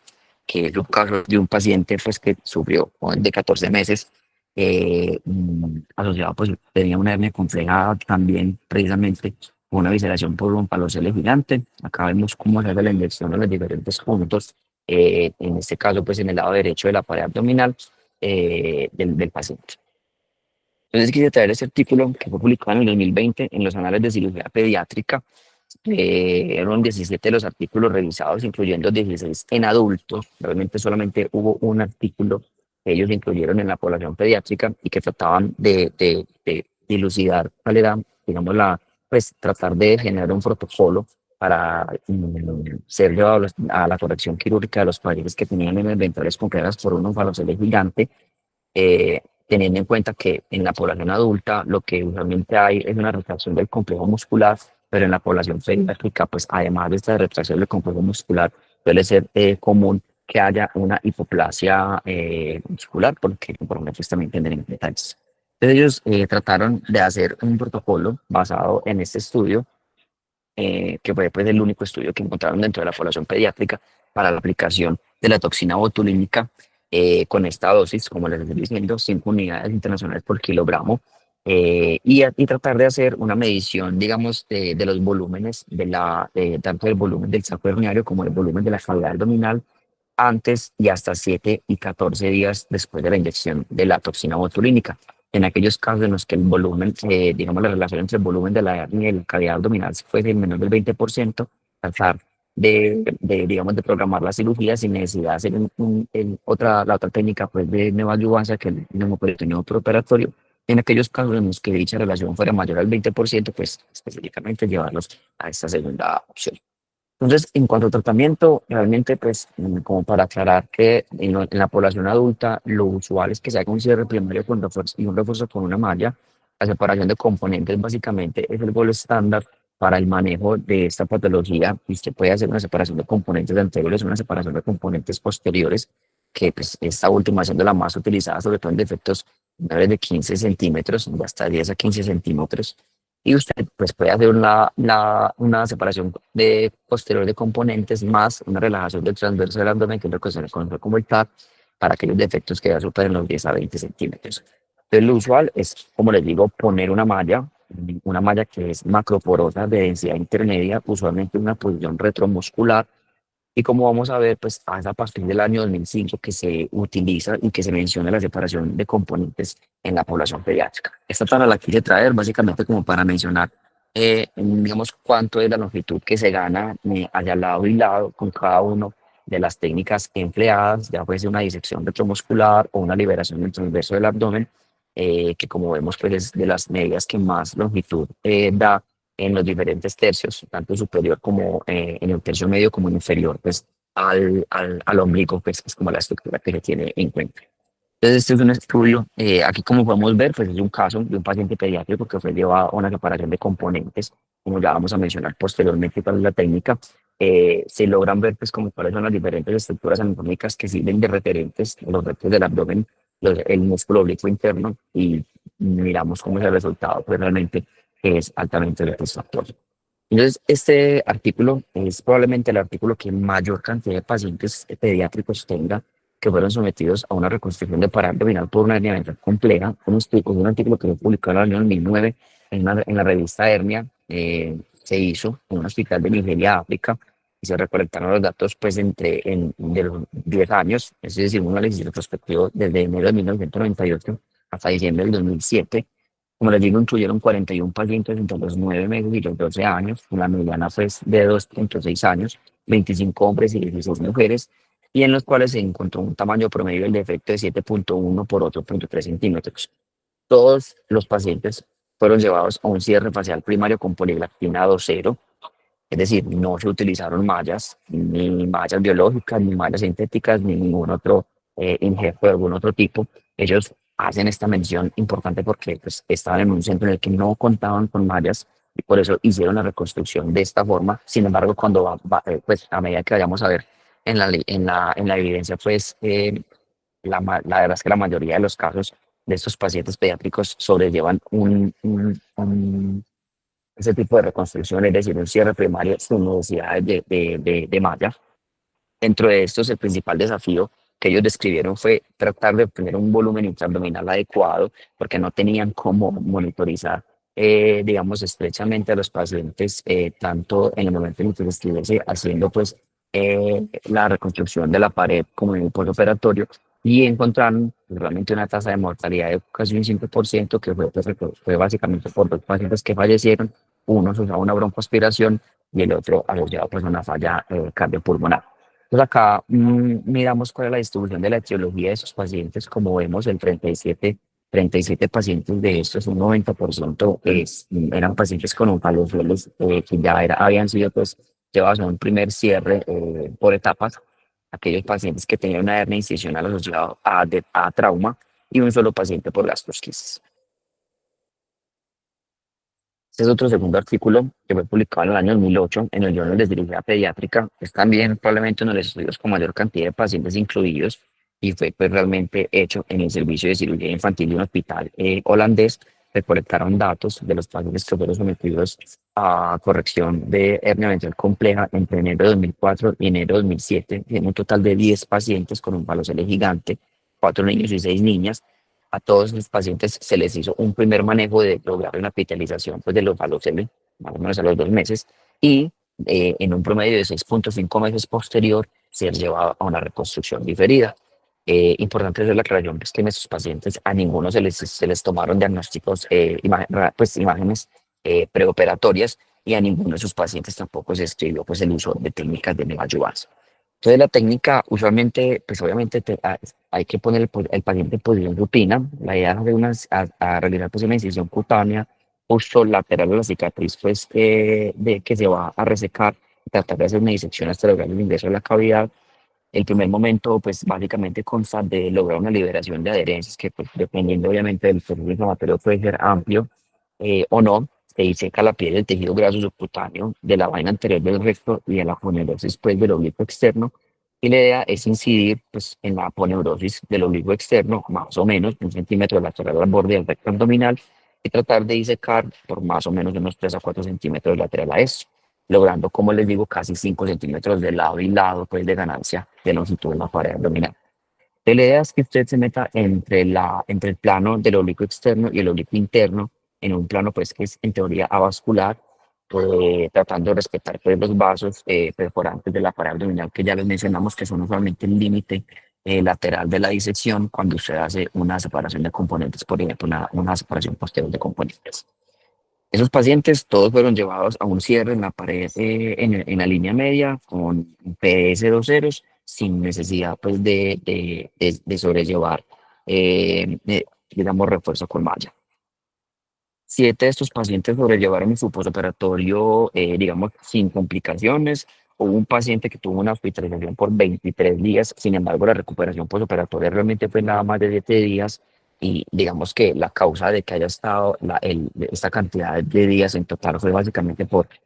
A: que es un caso de un paciente pues, que sufrió de 14 meses, asociado, pues tenía una hernia compleja también precisamente con una visceración por un palocele gigante. Acá vemos cómo se hace la inyección en los diferentes puntos, en este caso pues en el lado derecho de la pared abdominal del paciente. Entonces quise traer este artículo que fue publicado en el 2020 en los Anales de Cirugía Pediátrica. Eran 17 los artículos revisados, incluyendo 16 en adultos. Realmente solamente hubo un artículo que ellos incluyeron en la población pediátrica y que trataban de dilucidar cuál era, digamos, pues tratar de generar un protocolo para ser llevados a la corrección quirúrgica de los pacientes que tenían eventuales complejas por un onfalocele gigante, teniendo en cuenta que en la población adulta lo que usualmente hay es una retracción del complejo muscular, pero en la población pediátrica, pues además de esta retracción del complejo muscular, suele ser común que haya una hipoplasia muscular, porque por ejemplo, pues, también tendrán en cuenta eso. Entonces ellos trataron de hacer un protocolo basado en este estudio, que fue pues, el único estudio que encontraron dentro de la población pediátrica para la aplicación de la toxina botulínica con esta dosis, como les estoy diciendo, 5 unidades internacionales por kilogramo, y tratar de hacer una medición, digamos, de los volúmenes, tanto del volumen del saco herniario como del volumen de la cavidad abdominal antes y hasta 7 y 14 días después de la inyección de la toxina botulínica. En aquellos casos en los que el volumen, digamos, la relación entre el volumen de la hernia y la cavidad abdominal fuese menor del 20%, tratar digamos, de programar la cirugía sin necesidad de hacer la otra técnica pues, de neoadyuvancia, que es el neumoperitoneo preoperatorio. En aquellos casos en los que dicha relación fuera mayor al 20%, pues específicamente llevarlos a esta segunda opción. Entonces, en cuanto a tratamiento, realmente, pues, como para aclarar que en la población adulta, lo usual es que se haga un cierre primario con refuerzo y un refuerzo con una malla. La separación de componentes, básicamente, es el gol estándar para el manejo de esta patología. Y usted puede hacer una separación de componentes anteriores, una separación de componentes posteriores, que pues, esta última siendo la más utilizada, sobre todo en defectos menores de 15 centímetros, de hasta 10 a 15 centímetros. Y usted pues, puede hacer una separación de posterior de componentes más una relajación del transverso del abdomen, que es lo que se le conoce como el TAC, para aquellos defectos que ya superen los 10 a 20 centímetros. Entonces, lo usual es, como les digo, poner una malla que es macroporosa de densidad intermedia, usualmente en una posición retromuscular, y como vamos a ver, pues es a partir del año 2005 que se utiliza y que se menciona la separación de componentes en la población pediátrica. Esta tabla la quise traer básicamente como para mencionar, digamos, cuánto es la longitud que se gana hacia lado y lado con cada uno de las técnicas empleadas, ya fuese una disección retromuscular o una liberación del transverso del abdomen, que como vemos, pues es de las medidas que más longitud da en los diferentes tercios, tanto superior como en el tercio medio como en inferior, pues al ombligo, pues es como la estructura que se tiene en cuenta. Entonces, este es un estudio, aquí como podemos ver, pues es un caso de un paciente pediátrico que fue llevado a una separación de componentes, como ya vamos a mencionar posteriormente cuál es la técnica. Se logran ver pues como cuáles son las diferentes estructuras anatómicas que sirven de referentes, los rectos del abdomen, el músculo oblicuo interno, y miramos cómo es el resultado, pues realmente es altamente satisfactorio. Entonces, este artículo es probablemente el artículo que mayor cantidad de pacientes pediátricos tenga que fueron sometidos a una reconstrucción de parámetro abdominal por una hernia ventral compleja. Un artículo que fue publicado en el año 2009 en la revista Hernia. Se hizo en un hospital de Nigeria, África, y se recolectaron los datos pues de los 10 años, es decir, un análisis retrospectivo desde enero de 1998 hasta diciembre del 2007. Como les digo, incluyeron 41 pacientes entre los 9 meses y los 12 años, una mediana pues de 2,6 años, 25 hombres y 16 mujeres, y en los cuales se encontró un tamaño promedio del defecto de 7,1 por 8,3 centímetros. Todos los pacientes fueron llevados a un cierre facial primario con poligrafina 2.0, es decir, no se utilizaron mallas, ni mallas biológicas, ni mallas sintéticas, ni ningún otro injerto de algún otro tipo. Ellos hacen esta mención importante porque pues, estaban en un centro en el que no contaban con mallas y por eso hicieron la reconstrucción de esta forma. Sin embargo, cuando pues, a medida que vayamos a ver en la evidencia, pues la verdad es que la mayoría de los casos de estos pacientes pediátricos sobrellevan ese tipo de reconstrucción, es decir, un cierre primario sin necesidad de malla. Dentro de estos, el principal desafío que ellos describieron fue tratar de obtener un volumen intraabdominal adecuado, porque no tenían cómo monitorizar, digamos, estrechamente a los pacientes, tanto en el momento en el que se estuviese haciendo, pues, la reconstrucción de la pared como en el postoperatorio, y encontraron realmente una tasa de mortalidad de casi un 5%, que fue básicamente por dos pacientes que fallecieron. Uno usaba una broncoaspiración y el otro asociado pues, a una falla cardiopulmonar. Pues acá miramos cuál es la distribución de la etiología de esos pacientes. Como vemos, el 37 pacientes de estos, un 90% eran pacientes con oncoalosuelos que ya habían sido pues, llevados a un primer cierre por etapas. Aquellos pacientes que tenían una hernia incisional asociada a trauma, y un solo paciente por gastrosquisis. Este es otro segundo artículo que fue publicado en el año 2008 en el Journal de Cirugía Pediátrica. Es también probablemente uno de los estudios con mayor cantidad de pacientes incluidos, y fue pues realmente hecho en el servicio de cirugía infantil de un hospital holandés. Recolectaron datos de los pacientes que fueron sometidos a corrección de hernia ventral compleja entre enero de 2004 y enero de 2007, en un total de 10 pacientes con un palocele gigante, 4 niños y 6 niñas. A todos los pacientes se les hizo un primer manejo de lograr una hospitalización pues, de los valoceles, más o menos a los 2 meses, y en un promedio de 6,5 meses posterior ser llevado a una reconstrucción diferida. Importante hacer la aclaración es que en estos pacientes a ninguno se les tomaron diagnósticos, pues, imágenes preoperatorias, y a ninguno de sus pacientes tampoco se escribió pues, el uso de técnicas de neoadyuvancia. Entonces la técnica usualmente, pues obviamente hay que poner el paciente en posición supina. La idea es a realizar pues una incisión cutánea justo lateral a la cicatriz pues de que se va a resecar, y tratar de hacer una disección hasta lograr el ingreso de la cavidad. El primer momento pues básicamente consta de lograr una liberación de adherencias que pues dependiendo obviamente del proceso inflamatorio puede ser amplio o no. Se diseca la piel del tejido graso subcutáneo de la vaina anterior del recto y de la aponeurosis pues, del oblicuo externo. Y la idea es incidir pues, en la aponeurosis del oblicuo externo, más o menos 1 centímetro lateral al borde del recto abdominal, y tratar de disecar por más o menos unos 3 a 4 centímetros lateral a esto, logrando, como les digo, casi 5 centímetros de lado y lado pues, de ganancia de longitud en la pared abdominal. La idea es que usted se meta entre el plano del oblicuo externo y el oblicuo interno, en un plano pues que es en teoría avascular, tratando de respetar pues, los vasos perforantes de la pared abdominal, que ya les mencionamos que son usualmente el límite lateral de la disección cuando usted hace una separación de componentes, por ejemplo, una separación posterior de componentes. Esos pacientes todos fueron llevados a un cierre en la pared, en la línea media, con PS 2 ceros, sin necesidad pues, de sobrellevar, digamos, refuerzo con malla. 7 de estos pacientes sobrellevaron su postoperatorio, digamos, sin complicaciones. hubo un paciente que tuvo una hospitalización por 23 días, sin embargo, la recuperación postoperatoria realmente fue nada más de 7 días y digamos que la causa de que haya estado esta cantidad de días en total fue básicamente porque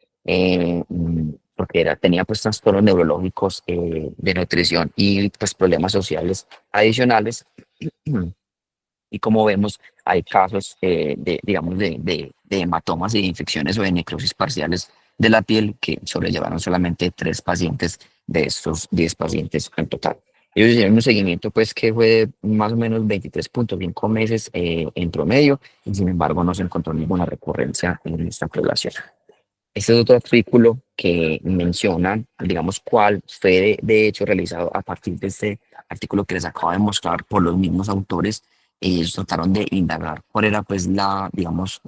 A: tenía pues trastornos neurológicos de nutrición y pues problemas sociales adicionales. Y como vemos, hay casos digamos, de hematomas y de infecciones o de necrosis parciales de la piel que sobrellevaron solamente 3 pacientes de estos 10 pacientes en total. Ellos hicieron un seguimiento pues que fue de más o menos 23,5 meses en promedio y sin embargo no se encontró ninguna recurrencia en esta población. Este es otro artículo que menciona, digamos, cuál fue de hecho realizado a partir de este artículo que les acabo de mostrar por los mismos autores. Ellos trataron de indagar cuál era, pues, digamos,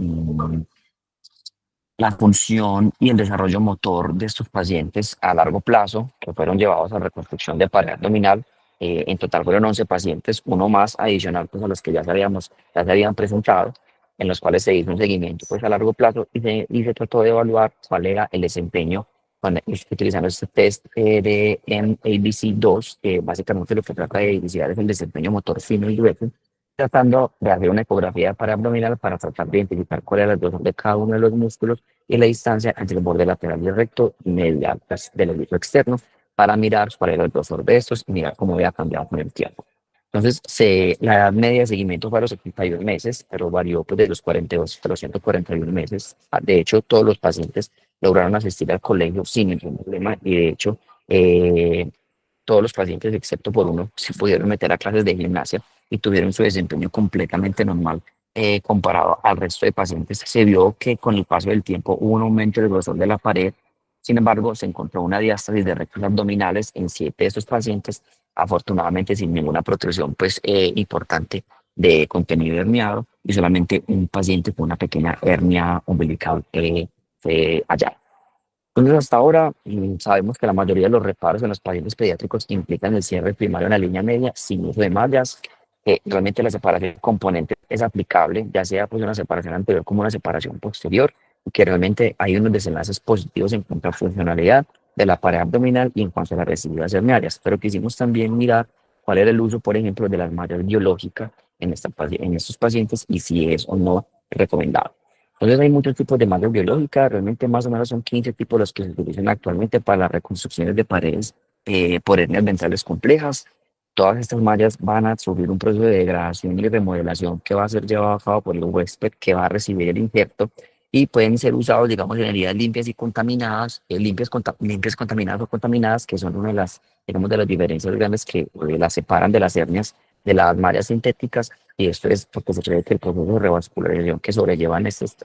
A: la función y el desarrollo motor de estos pacientes a largo plazo que fueron llevados a reconstrucción de pared abdominal. En total fueron 11 pacientes, uno más adicional pues, a los que ya se habían presentado, en los cuales se hizo un seguimiento pues, a largo plazo y se trató de evaluar cuál era el desempeño utilizando este test de MABC2, que básicamente lo que trata de iniciar es el desempeño motor fino y grueso, tratando de hacer una ecografía paraabdominal para tratar de identificar cuál era el grosor de cada uno de los músculos y la distancia entre el borde lateral y el recto y medial pues, del oblicuo externo para mirar cuál era el grosor de estos y mirar cómo había cambiado con el tiempo. Entonces, la edad media de seguimiento fue a los 71 meses, pero varió pues, de los 42 a los 141 meses. De hecho, todos los pacientes lograron asistir al colegio sin ningún problema y de hecho, todos los pacientes, excepto por uno, se pudieron meter a clases de gimnasia y tuvieron su desempeño completamente normal comparado al resto de pacientes. Se vio que con el paso del tiempo hubo un aumento del grosor de la pared. Sin embargo, se encontró una diástasis de rectos abdominales en 7 de estos pacientes, afortunadamente sin ninguna protrusión pues, importante de contenido herniado y solamente un paciente con una pequeña hernia umbilical allá. Entonces, hasta ahora sabemos que la mayoría de los reparos en los pacientes pediátricos implican el cierre primario en la línea media sin uso de mallas. Realmente la separación de componentes es aplicable, ya sea pues una separación anterior como una separación posterior, y que realmente hay unos desenlaces positivos en cuanto a funcionalidad de la pared abdominal y en cuanto a las residuas herniarias. Pero quisimos también mirar cuál era el uso, por ejemplo, de las mallas biológicas en estos pacientes y si es o no recomendado. Entonces hay muchos tipos de mallas biológicas, realmente más o menos son 15 tipos los que se utilizan actualmente para las reconstrucciones de paredes por hernias ventrales complejas. Todas estas mallas van a sufrir un proceso de degradación y remodelación que va a ser llevado a cabo por el huésped que va a recibir el injerto y pueden ser usados, digamos, en heridas limpias y contaminadas, limpias contaminadas o contaminadas, que son una de las, digamos, de las diferencias grandes que las separan de las hernias de las mallas sintéticas y esto es porque se cree que el proceso de revascularización que sobrellevan estos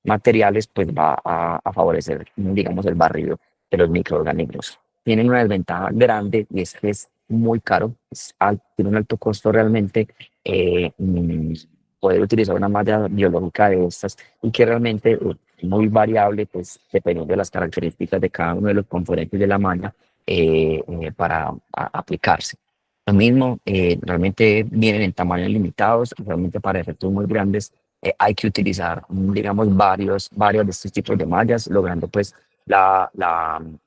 A: materiales pues va a favorecer, digamos, el barrido de los microorganismos. Tienen una desventaja grande y es que es muy caro, tiene un alto costo realmente poder utilizar una malla biológica de estas y que realmente es muy variable pues dependiendo de las características de cada uno de los componentes de la malla para aplicarse. Lo mismo, realmente vienen en tamaños limitados, realmente para efectos muy grandes hay que utilizar, digamos, varios de estos tipos de mallas, logrando pues la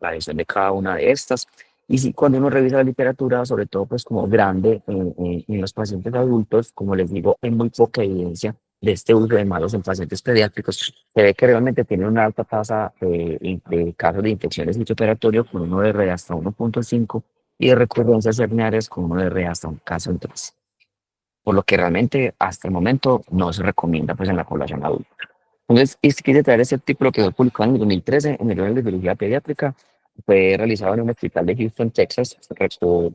A: adhesión de cada una de estas. Y si cuando uno revisa la literatura, sobre todo pues como grande en los pacientes adultos, como les digo, hay muy poca evidencia de este uso de mallas en pacientes pediátricos. Se ve que realmente tiene una alta tasa de casos de infecciones intraoperatorias con uno de R hasta 1,5 y de recurrencias herniarias con uno de R hasta un caso en 3, por lo que realmente hasta el momento no se recomienda pues en la población adulta. Entonces, quise traer este artículo que fue publicado en el 2013 en el Journal de Biología Pediátrica, fue realizado en un hospital de Houston, Texas,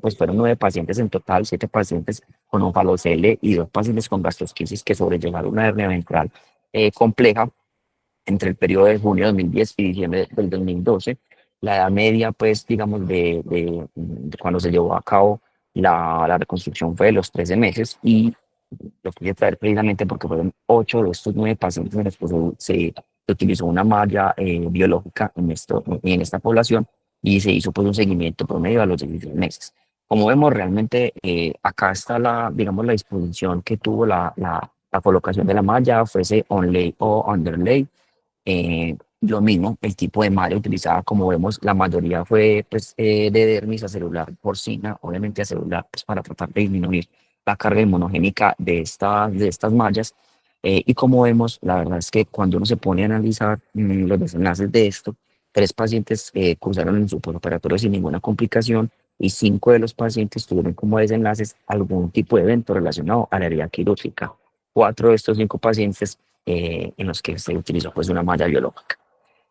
A: pues fueron 9 pacientes en total, 7 pacientes con onfalocele y 2 pacientes con gastrosquisis que sobrellevaron una hernia ventral compleja entre el periodo de junio de 2010 y diciembre del 2012. La edad media, pues, digamos, de cuando se llevó a cabo la reconstrucción fue de los 13 meses y lo quería traer precisamente porque fueron 8 de estos 9 pacientes en los que se utilizó una malla biológica en esta población y se hizo pues un seguimiento promedio a los 16 meses. Como vemos, realmente acá está digamos, la disposición que tuvo la colocación de la malla, fuese onlay o underlay. Lo mismo, el tipo de malla utilizada, como vemos, la mayoría fue pues, de dermis a celular porcina, obviamente a celular, pues, para tratar de disminuir la carga inmunogénica de estas mallas. Y como vemos, la verdad es que cuando uno se pone a analizar los desenlaces de esto, tres pacientes cursaron en su postoperatorio sin ninguna complicación y cinco de los pacientes tuvieron como desenlaces algún tipo de evento relacionado a la herida quirúrgica. Cuatro de estos cinco pacientes en los que se utilizó pues una malla biológica.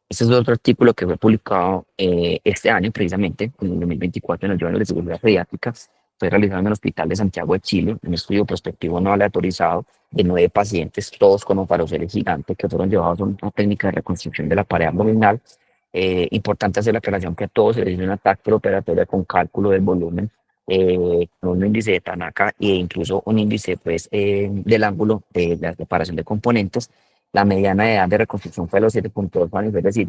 A: Este es otro artículo que fue publicado este año, precisamente, en el 2024, en el Journal de Seguridad Pediátrica. Fue realizado en el Hospital de Santiago de Chile, un estudio prospectivo no aleatorizado de 9 pacientes, todos con un farocele gigante, que fueron llevados a una técnica de reconstrucción de la pared abdominal. Importante hacer la aclaración que a todos se les hizo una táctil operatoria con cálculo del volumen, con un índice de Tanaka e incluso un índice pues, del ángulo de la separación de componentes. La mediana de edad de reconstrucción fue de los 7,2 años, es decir,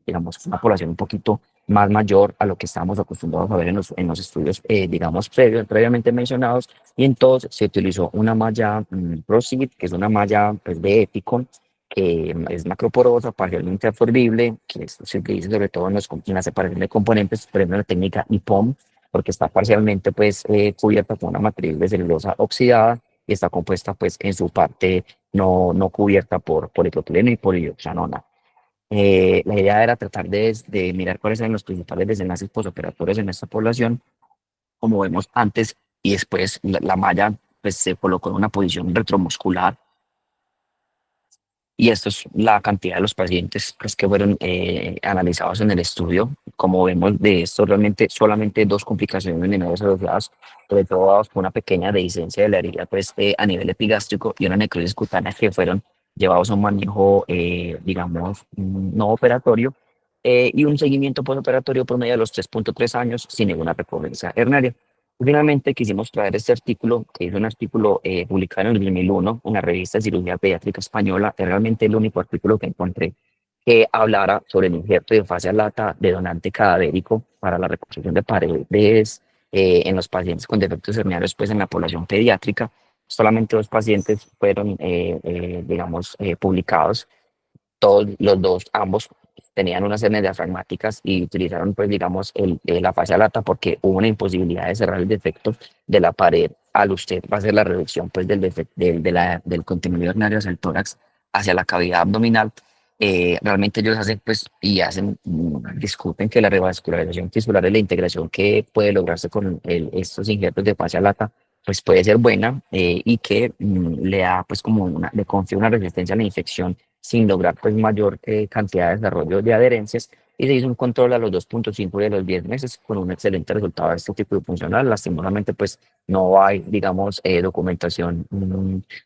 A: digamos, una población un poquito más mayor a lo que estábamos acostumbrados a ver en los estudios, digamos, previamente mencionados. Y entonces se utilizó una malla ProSeed, que es una malla pues, de Epicon, que es macroporosa, parcialmente absorbible, que esto se utiliza sobre todo en la separación de componentes, por ejemplo, la técnica IPOM, porque está parcialmente pues, cubierta con una matriz de celulosa oxidada y está compuesta pues, en su parte no cubierta por polipropileno y polioxanona. La idea era tratar de mirar cuáles eran los principales desenlaces postoperatorios en esta población. Como vemos antes y después, la malla pues, se colocó en una posición retromuscular y esto es la cantidad de los pacientes pues, que fueron analizados en el estudio. Como vemos de esto, realmente solamente dos complicaciones menores asociadas, sobre todo dados por una pequeña dehiscencia de la herida pues, a nivel epigástrico y una necrosis cutánea que fueron llevados a un manejo, digamos, no operatorio y un seguimiento postoperatorio por medio de los 3,3 años sin ninguna recurrencia hernaria. Finalmente quisimos traer este artículo, que es un artículo publicado en el 2001 en la revista de Cirugía Pediátrica Española. Es realmente el único artículo que encontré que hablara sobre el injerto de fascia lata de donante cadavérico para la reconstrucción de paredes en los pacientes con defectos herniarios, pues en la población pediátrica. Solamente dos pacientes fueron, digamos, publicados, todos los dos, ambos tenían unas hernias diafragmáticas y utilizaron, pues, digamos, la fascia lata porque hubo una imposibilidad de cerrar el defecto de la pared al usted va a hacer la reducción, pues, del contenido hernario hacia el tórax, hacia la cavidad abdominal. Realmente ellos hacen, pues, y hacen, discuten que la revascularización tisular y la integración que puede lograrse con estos injertos de fascia lata, pues puede ser buena y que le da, pues, como le confiere una resistencia a la infección sin lograr pues mayor cantidad de desarrollo de adherencias y se hizo un control a los 2,5 y a los 10 meses con un excelente resultado de este tipo de funcional. Lastimosamente pues no hay, digamos, documentación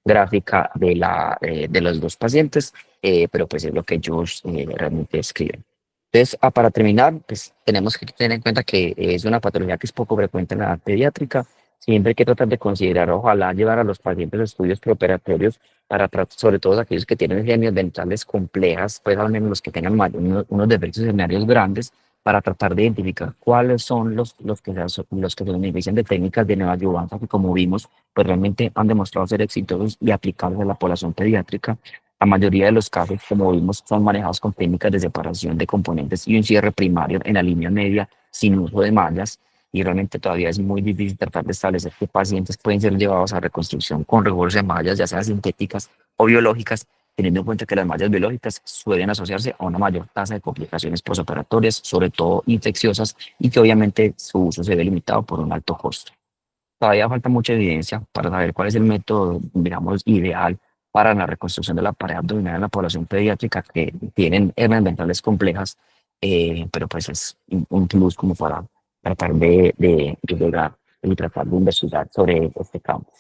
A: gráfica de los dos pacientes, pero pues es lo que ellos realmente escriben. Entonces, para terminar, pues tenemos que tener en cuenta que es una patología que es poco frecuente en la edad pediátrica. Siempre hay que tratar de considerar, ojalá llevar a los pacientes a estudios preoperatorios para sobre todo aquellos que tienen hernias dentales complejas, pues al menos los que tengan unos defectos herniarios grandes, para tratar de identificar cuáles son los que se benefician de técnicas de neoadyuvanza que, como vimos, pues realmente han demostrado ser exitosos y aplicables a la población pediátrica. La mayoría de los casos, como vimos, son manejados con técnicas de separación de componentes y un cierre primario en la línea media sin uso de mallas. Y realmente todavía es muy difícil tratar de establecer qué pacientes pueden ser llevados a reconstrucción con refuerzos de mallas, ya sean sintéticas o biológicas, teniendo en cuenta que las mallas biológicas suelen asociarse a una mayor tasa de complicaciones postoperatorias, sobre todo infecciosas, y que obviamente su uso se ve limitado por un alto costo. Todavía falta mucha evidencia para saber cuál es el método, digamos, ideal para la reconstrucción de la pared abdominal en la población pediátrica que tienen hernias dentales complejas, pero pues es un plus como para tratar de lograr y tratar de investigar sobre este campo.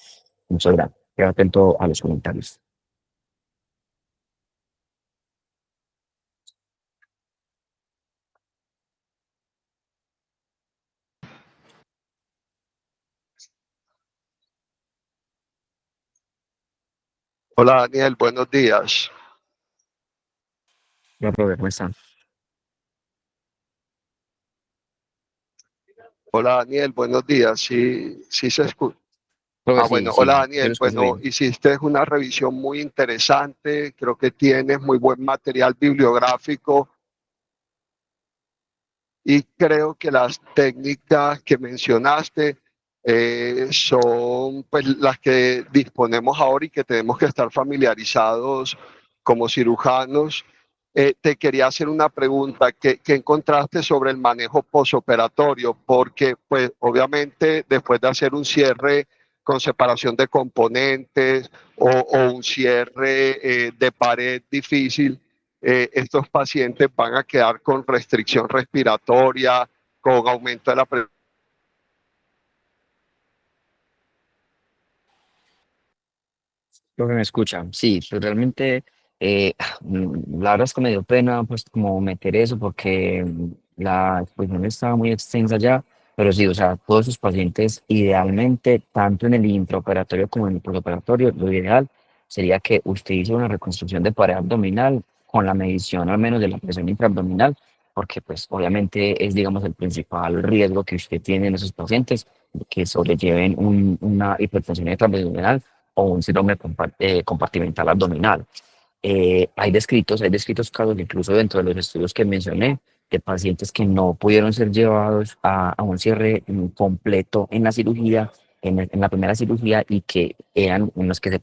A: Muchas gracias. Quedo atento a los comentarios.
B: Hola Daniel, buenos días.
A: Ya, profe, ¿cómo están?
B: Hola Daniel, buenos días. Sí, sí se escucha.
A: Creo que sí,
B: Bueno,
A: sí,
B: hola
A: yo lo
B: Daniel.
A: escucho
B: Bueno,
A: bien.
B: hiciste una revisión muy interesante, creo que tienes muy buen material bibliográfico y creo que las técnicas que mencionaste son pues las que disponemos ahora y que tenemos que estar familiarizados como cirujanos. Te quería hacer una pregunta. ¿Qué encontraste sobre el manejo posoperatorio? Porque pues obviamente después de hacer un cierre con separación de componentes o un cierre de pared difícil, estos pacientes van a quedar con restricción respiratoria, con aumento de la presión.
A: Creo que me escuchan. Sí, pues realmente la verdad es que me dio pena pues como meter eso porque la exposición estaba muy extensa ya, pero sí, o sea, todos sus pacientes idealmente, tanto en el intraoperatorio como en el postoperatorio, lo ideal sería que usted hizo una reconstrucción de pared abdominal con la medición al menos de la presión intraabdominal, porque pues obviamente es digamos el principal riesgo que usted tiene en esos pacientes, que sobrelleven una hipertensión intraabdominal o un síndrome compartimental abdominal. Hay descritos casos incluso dentro de los estudios que mencioné de pacientes que no pudieron ser llevados a un cierre completo en la cirugía, en la primera cirugía y que eran en los que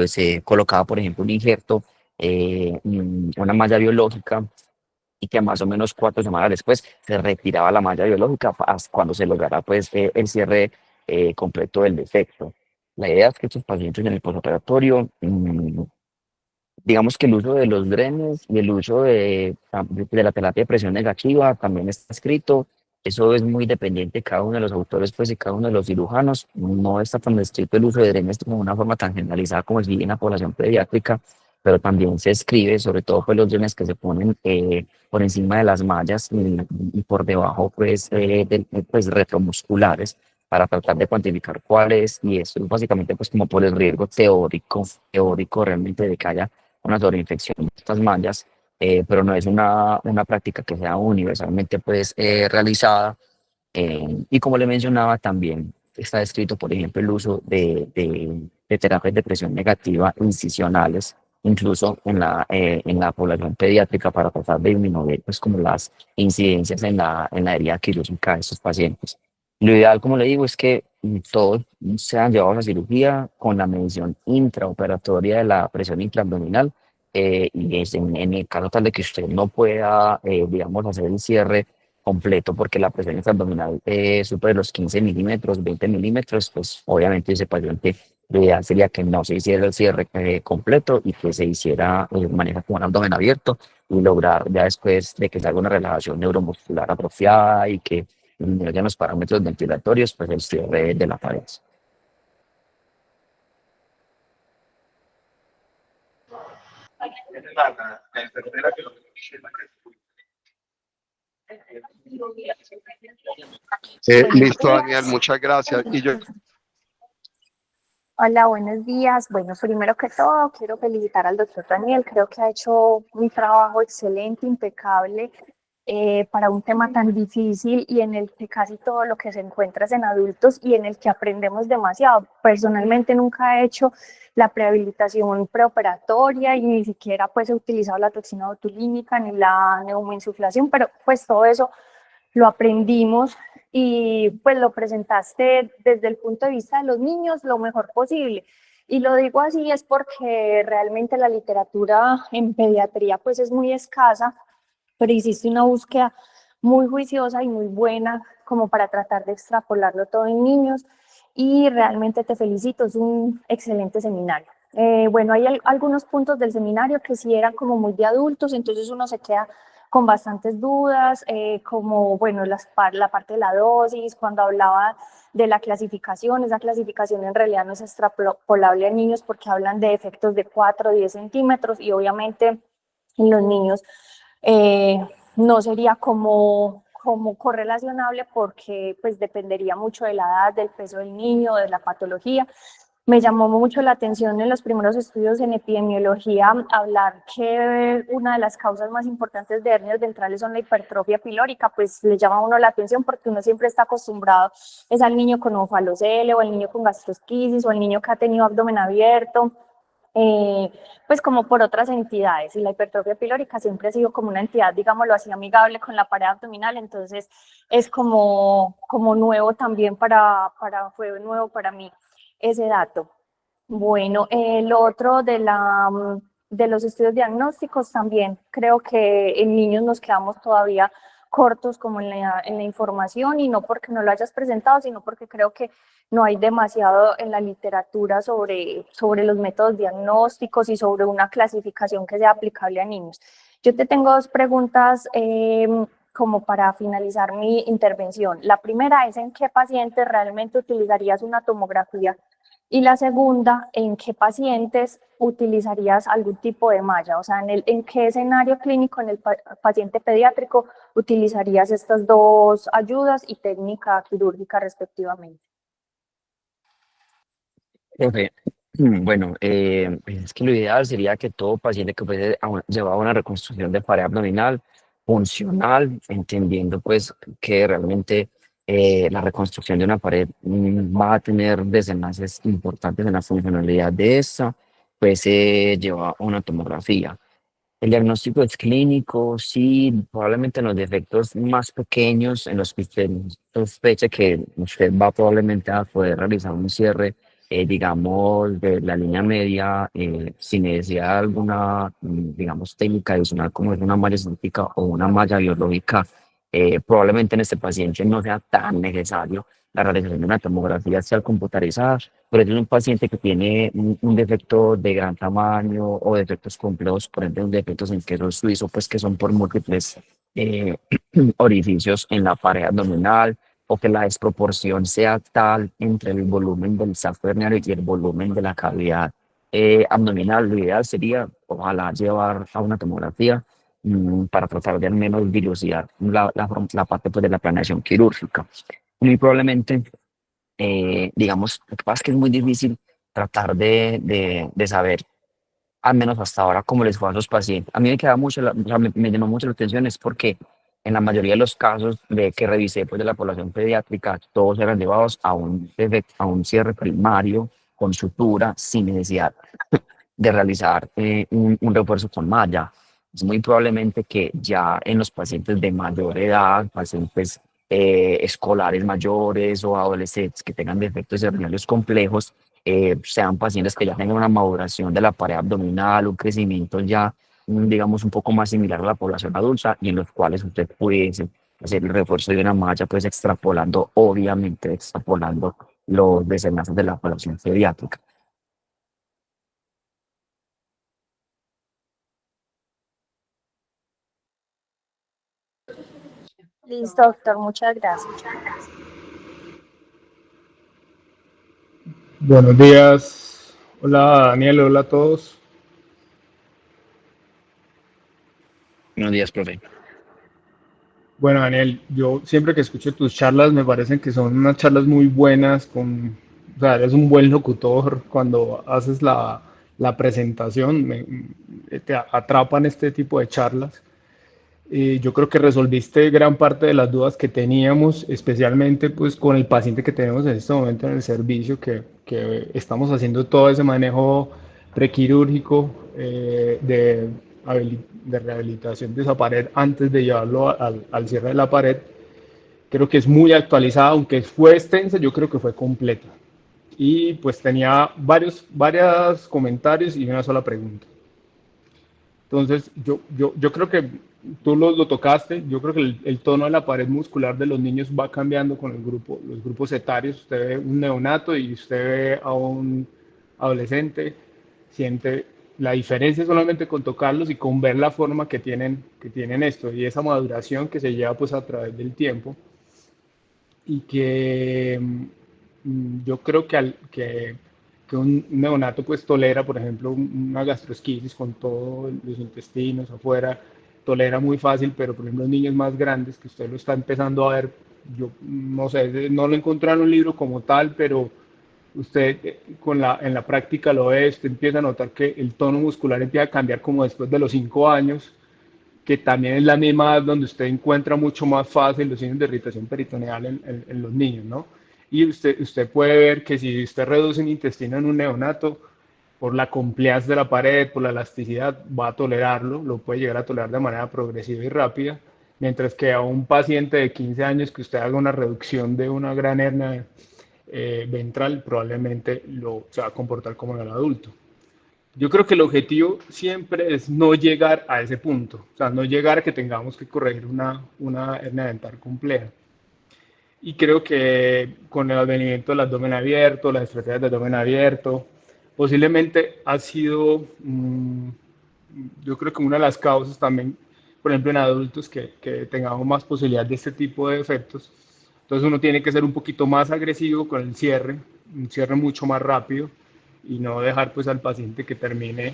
A: se colocaba, por ejemplo, un injerto, una malla biológica y que más o menos 4 semanas después se retiraba la malla biológica hasta cuando se lograra pues el cierre completo del defecto. La idea es que estos pacientes en el postoperatorio, digamos que el uso de los drenes y el uso de la terapia de presión negativa también está escrito. Eso es muy dependiente de cada uno de los autores, pues, y cada uno de los cirujanos. No está tan estricto el uso de drenes como una forma tan generalizada como es en la población pediátrica, pero también se escribe, sobre todo, pues, los drenes que se ponen por encima de las mallas y por debajo, pues, pues, retromusculares para tratar de cuantificar cuál es, y eso es básicamente, pues, como por el riesgo teórico realmente de que haya una sobreinfección de estas mallas, pero no es una práctica que sea universalmente pues, realizada. Y como le mencionaba, también está descrito, por ejemplo, el uso de terapias de presión negativa incisionales, incluso en la población pediátrica para tratar de disminuir pues, como las incidencias en la herida quirúrgica de estos pacientes. Lo ideal, como le digo, es que todos sean llevados a cirugía con la medición intraoperatoria de la presión intraabdominal, y es en el caso tal de que usted no pueda, digamos, hacer el cierre completo porque la presión abdominal supera los 15 milímetros, 20 milímetros, pues obviamente ese paciente lo ideal sería que no se hiciera el cierre completo y que se hiciera manejo con un abdomen abierto y lograr ya después de que se haga una relajación neuromuscular apropiada y que disminuyan los parámetros ventilatorios, pues el cierre de la pared.
C: Buenos
B: Listo, Daniel,
C: días.
B: muchas gracias. Y yo
C: Hola, buenos días. Bueno, primero que todo, quiero felicitar al doctor Daniel. Creo que ha hecho un trabajo excelente, impecable, para un tema tan difícil y en el que casi todo lo que se encuentra es en adultos y en el que aprendemos demasiado. Personalmente nunca he hecho la prehabilitación preoperatoria y ni siquiera pues he utilizado la toxina botulínica ni la neumoinsuflación, pero pues todo eso lo aprendimos y pues lo presentaste desde el punto de vista de los niños lo mejor posible. Y lo digo así es porque realmente la literatura en pediatría pues es muy escasa, pero hiciste una búsqueda muy juiciosa y muy buena como para tratar de extrapolarlo todo en niños y realmente te felicito, es un excelente seminario. Bueno, hay algunos puntos del seminario que sí eran como muy de adultos, entonces uno se queda con bastantes dudas, como, bueno, la parte de la dosis, cuando hablaba de la clasificación, esa clasificación en realidad no es extrapolable a niños porque hablan de efectos de 4 o 10 centímetros y obviamente en los niños eh, no sería como correlacionable porque pues dependería mucho de la edad, del peso del niño, de la patología. Me llamó mucho la atención en los primeros estudios en epidemiología hablar que una de las causas más importantes de hernias ventrales son la hipertrofia pilórica, pues le llama a uno la atención porque uno siempre está acostumbrado es al niño con ofalocele o al niño con gastrosquisis o al niño que ha tenido abdomen abierto, pues como por otras entidades, y la hipertrofia pilórica siempre ha sido como una entidad, digámoslo así, amigable con la pared abdominal, entonces es como nuevo también fue nuevo para mí ese dato. Bueno, lo otro de los estudios diagnósticos también, creo que en niños nos quedamos todavía cortos como en la información, y no porque no lo hayas presentado, sino porque creo que no hay demasiado en la literatura sobre los métodos diagnósticos y sobre una clasificación que sea aplicable a niños. Yo te tengo dos preguntas como para finalizar mi intervención. La primera es: ¿en qué pacientes realmente utilizarías una tomografía? Y la segunda, ¿en qué pacientes utilizarías algún tipo de malla? O sea, ¿en qué escenario clínico en el paciente pediátrico utilizarías estas dos ayudas y técnica quirúrgica respectivamente?
A: Profe, bueno, es que lo ideal sería que todo paciente que fuese llevado a una reconstrucción de pared abdominal funcional, entendiendo pues que realmente la reconstrucción de una pared va a tener desenlaces importantes en la funcionalidad de esta, pues se lleva a una tomografía. El diagnóstico es clínico, sí, probablemente en los defectos más pequeños en los que usted sospeche que usted va probablemente a poder realizar un cierre, digamos, de la línea media, sin necesidad de alguna, digamos, técnica adicional como es una malla estética o una malla biológica. Probablemente en este paciente no sea tan necesario la realización de una tomografía sea computarizada, pero es un paciente que tiene un defecto de gran tamaño o defectos complejos, por ejemplo, defectos en queso suizo, pues que son por múltiples eh, orificios en la pared abdominal, o que la desproporción sea tal entre el volumen del saco herniario y el volumen de la cavidad abdominal. Lo ideal sería, ojalá, llevar a una tomografía para tratar de al menos dilucidar la parte pues, de la planeación quirúrgica. Muy probablemente digamos, lo que pasa es que es muy difícil tratar de saber, al menos hasta ahora, cómo les fue a los pacientes. A mí me queda mucho, o sea, me llama mucho la atención, es porque en la mayoría de los casos de que revisé pues, de la población pediátrica, todos eran llevados a a un cierre primario con sutura sin necesidad de realizar un refuerzo con malla. Es muy probablemente que ya en los pacientes de mayor edad, pacientes escolares mayores o adolescentes que tengan defectos herniales complejos, sean pacientes que ya tengan una maduración de la pared abdominal, un crecimiento ya, digamos, un poco más similar a la población adulta, y en los cuales usted puede hacer el refuerzo de una malla, pues extrapolando, obviamente extrapolando los desenlaces de la población pediátrica.
C: Listo, doctor, muchas gracias.
D: Buenos días. Hola Daniel, hola a todos.
A: Buenos días, profe.
D: Bueno, Daniel, yo siempre que escucho tus charlas me parecen que son unas charlas muy buenas, o sea, eres un buen locutor cuando haces la presentación, te atrapan este tipo de charlas. Yo creo que resolviste gran parte de las dudas que teníamos, especialmente pues con el paciente que tenemos en este momento en el servicio, que estamos haciendo todo ese manejo prequirúrgico de rehabilitación de esa pared antes de llevarlo al cierre de la pared. Creo que es muy actualizada, aunque fue extensa, yo creo que fue completa. Y pues tenía varios comentarios y una sola pregunta. Entonces, yo creo que tú lo tocaste, yo creo que el tono de la pared muscular de los niños va cambiando con los grupos etarios. Usted ve un neonato y usted ve a un adolescente, siente la diferencia solamente con tocarlos y con ver la forma que tienen esto y esa maduración que se lleva pues a través del tiempo y que yo creo que un neonato pues tolera, por ejemplo, una gastrosquisis con todos los intestinos afuera, tolera muy fácil, pero por ejemplo niños más grandes que usted lo está empezando a ver, yo no sé, no lo encontré en un libro como tal, pero usted en la práctica lo ve, usted empieza a notar que el tono muscular empieza a cambiar como después de los 5 años, que también es la misma edad donde usted encuentra mucho más fácil los signos de irritación peritoneal en los niños, ¿no? Y usted puede ver que si usted reduce un intestino en un neonato, por la compliance de la pared, por la elasticidad, va a tolerarlo, lo puede llegar a tolerar de manera progresiva y rápida, mientras que a un paciente de 15 años que usted haga una reducción de una gran hernia ventral, probablemente se va a comportar como en el adulto. Yo creo que el objetivo siempre es no llegar a ese punto, o sea, no llegar a que tengamos que corregir una hernia dental compleja. Y creo que con el advenimiento del abdomen abierto, las estrategias de abdomen abierto, posiblemente ha sido, yo creo que una de las causas también, por ejemplo, en adultos, que tengamos más posibilidad de este tipo de efectos. Entonces uno tiene que ser un poquito más agresivo con el cierre, un cierre mucho más rápido y no dejar pues al paciente que termine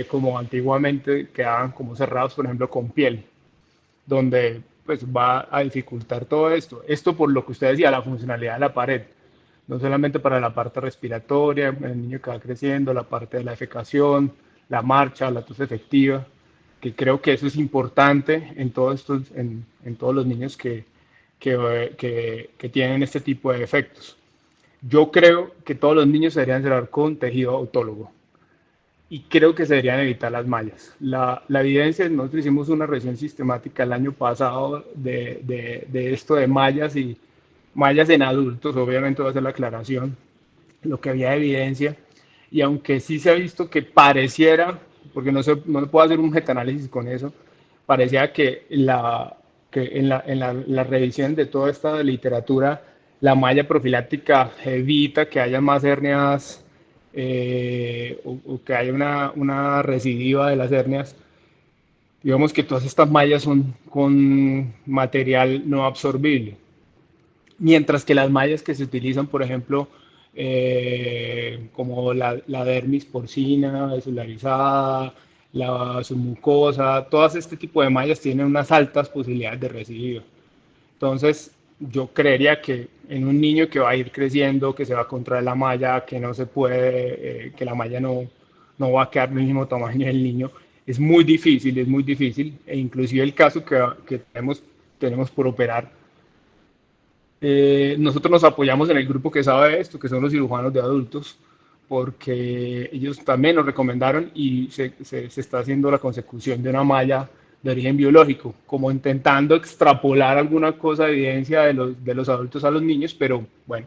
D: como antiguamente quedaban como cerrados, por ejemplo, con piel, donde pues va a dificultar todo esto. Esto por lo que usted decía, la funcionalidad de la pared, no solamente para la parte respiratoria, el niño que va creciendo, la parte de la defecación, la marcha, la tos efectiva, que creo que eso es importante en todos los niños que tienen este tipo de efectos. Yo creo que todos los niños se deberían cerrar con tejido autólogo y creo que se deberían evitar las mallas. La evidencia, nosotros hicimos una revisión sistemática el año pasado de esto de mallas y mallas en adultos, obviamente va a ser la aclaración, lo que había evidencia, y aunque sí se ha visto que pareciera, porque no se puede hacer un metaanálisis con eso, parecía que en la revisión de toda esta literatura, la malla profiláctica evita que haya más hernias o que haya una recidiva de las hernias. Digamos que todas estas mallas son con material no absorbible, mientras que las mallas que se utilizan, por ejemplo, como la dermis porcina, desolarizada, la submucosa, todas este tipo de mallas tienen unas altas posibilidades de recidivo. Entonces, yo creería que en un niño que va a ir creciendo, que se va a contraer la malla, que no se puede, que la malla no va a quedar del mismo tamaño del niño, es muy difícil, e inclusive el caso que tenemos por operar, nosotros nos apoyamos en el grupo que sabe de esto, que son los cirujanos de adultos, porque ellos también nos recomendaron y se está haciendo la consecución de una malla de origen biológico, como intentando extrapolar alguna cosa de evidencia de los adultos a los niños, pero bueno,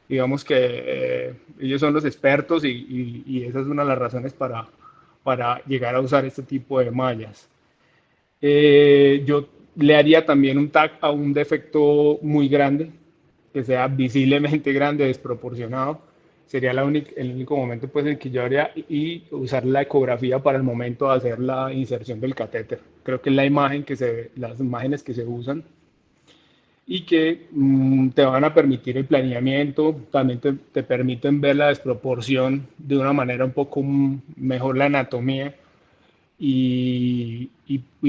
D: digamos que ellos son los expertos y esa es una de las razones para llegar a usar este tipo de mallas. Yo le haría también un tag a un defecto muy grande, que sea visiblemente grande, desproporcionado. Sería el único momento pues, en que yo haría y usar la ecografía para el momento de hacer la inserción del catéter. Creo que es las imágenes que se usan y que te van a permitir el planeamiento, también te permiten ver la desproporción de una manera un poco mejor la anatomía y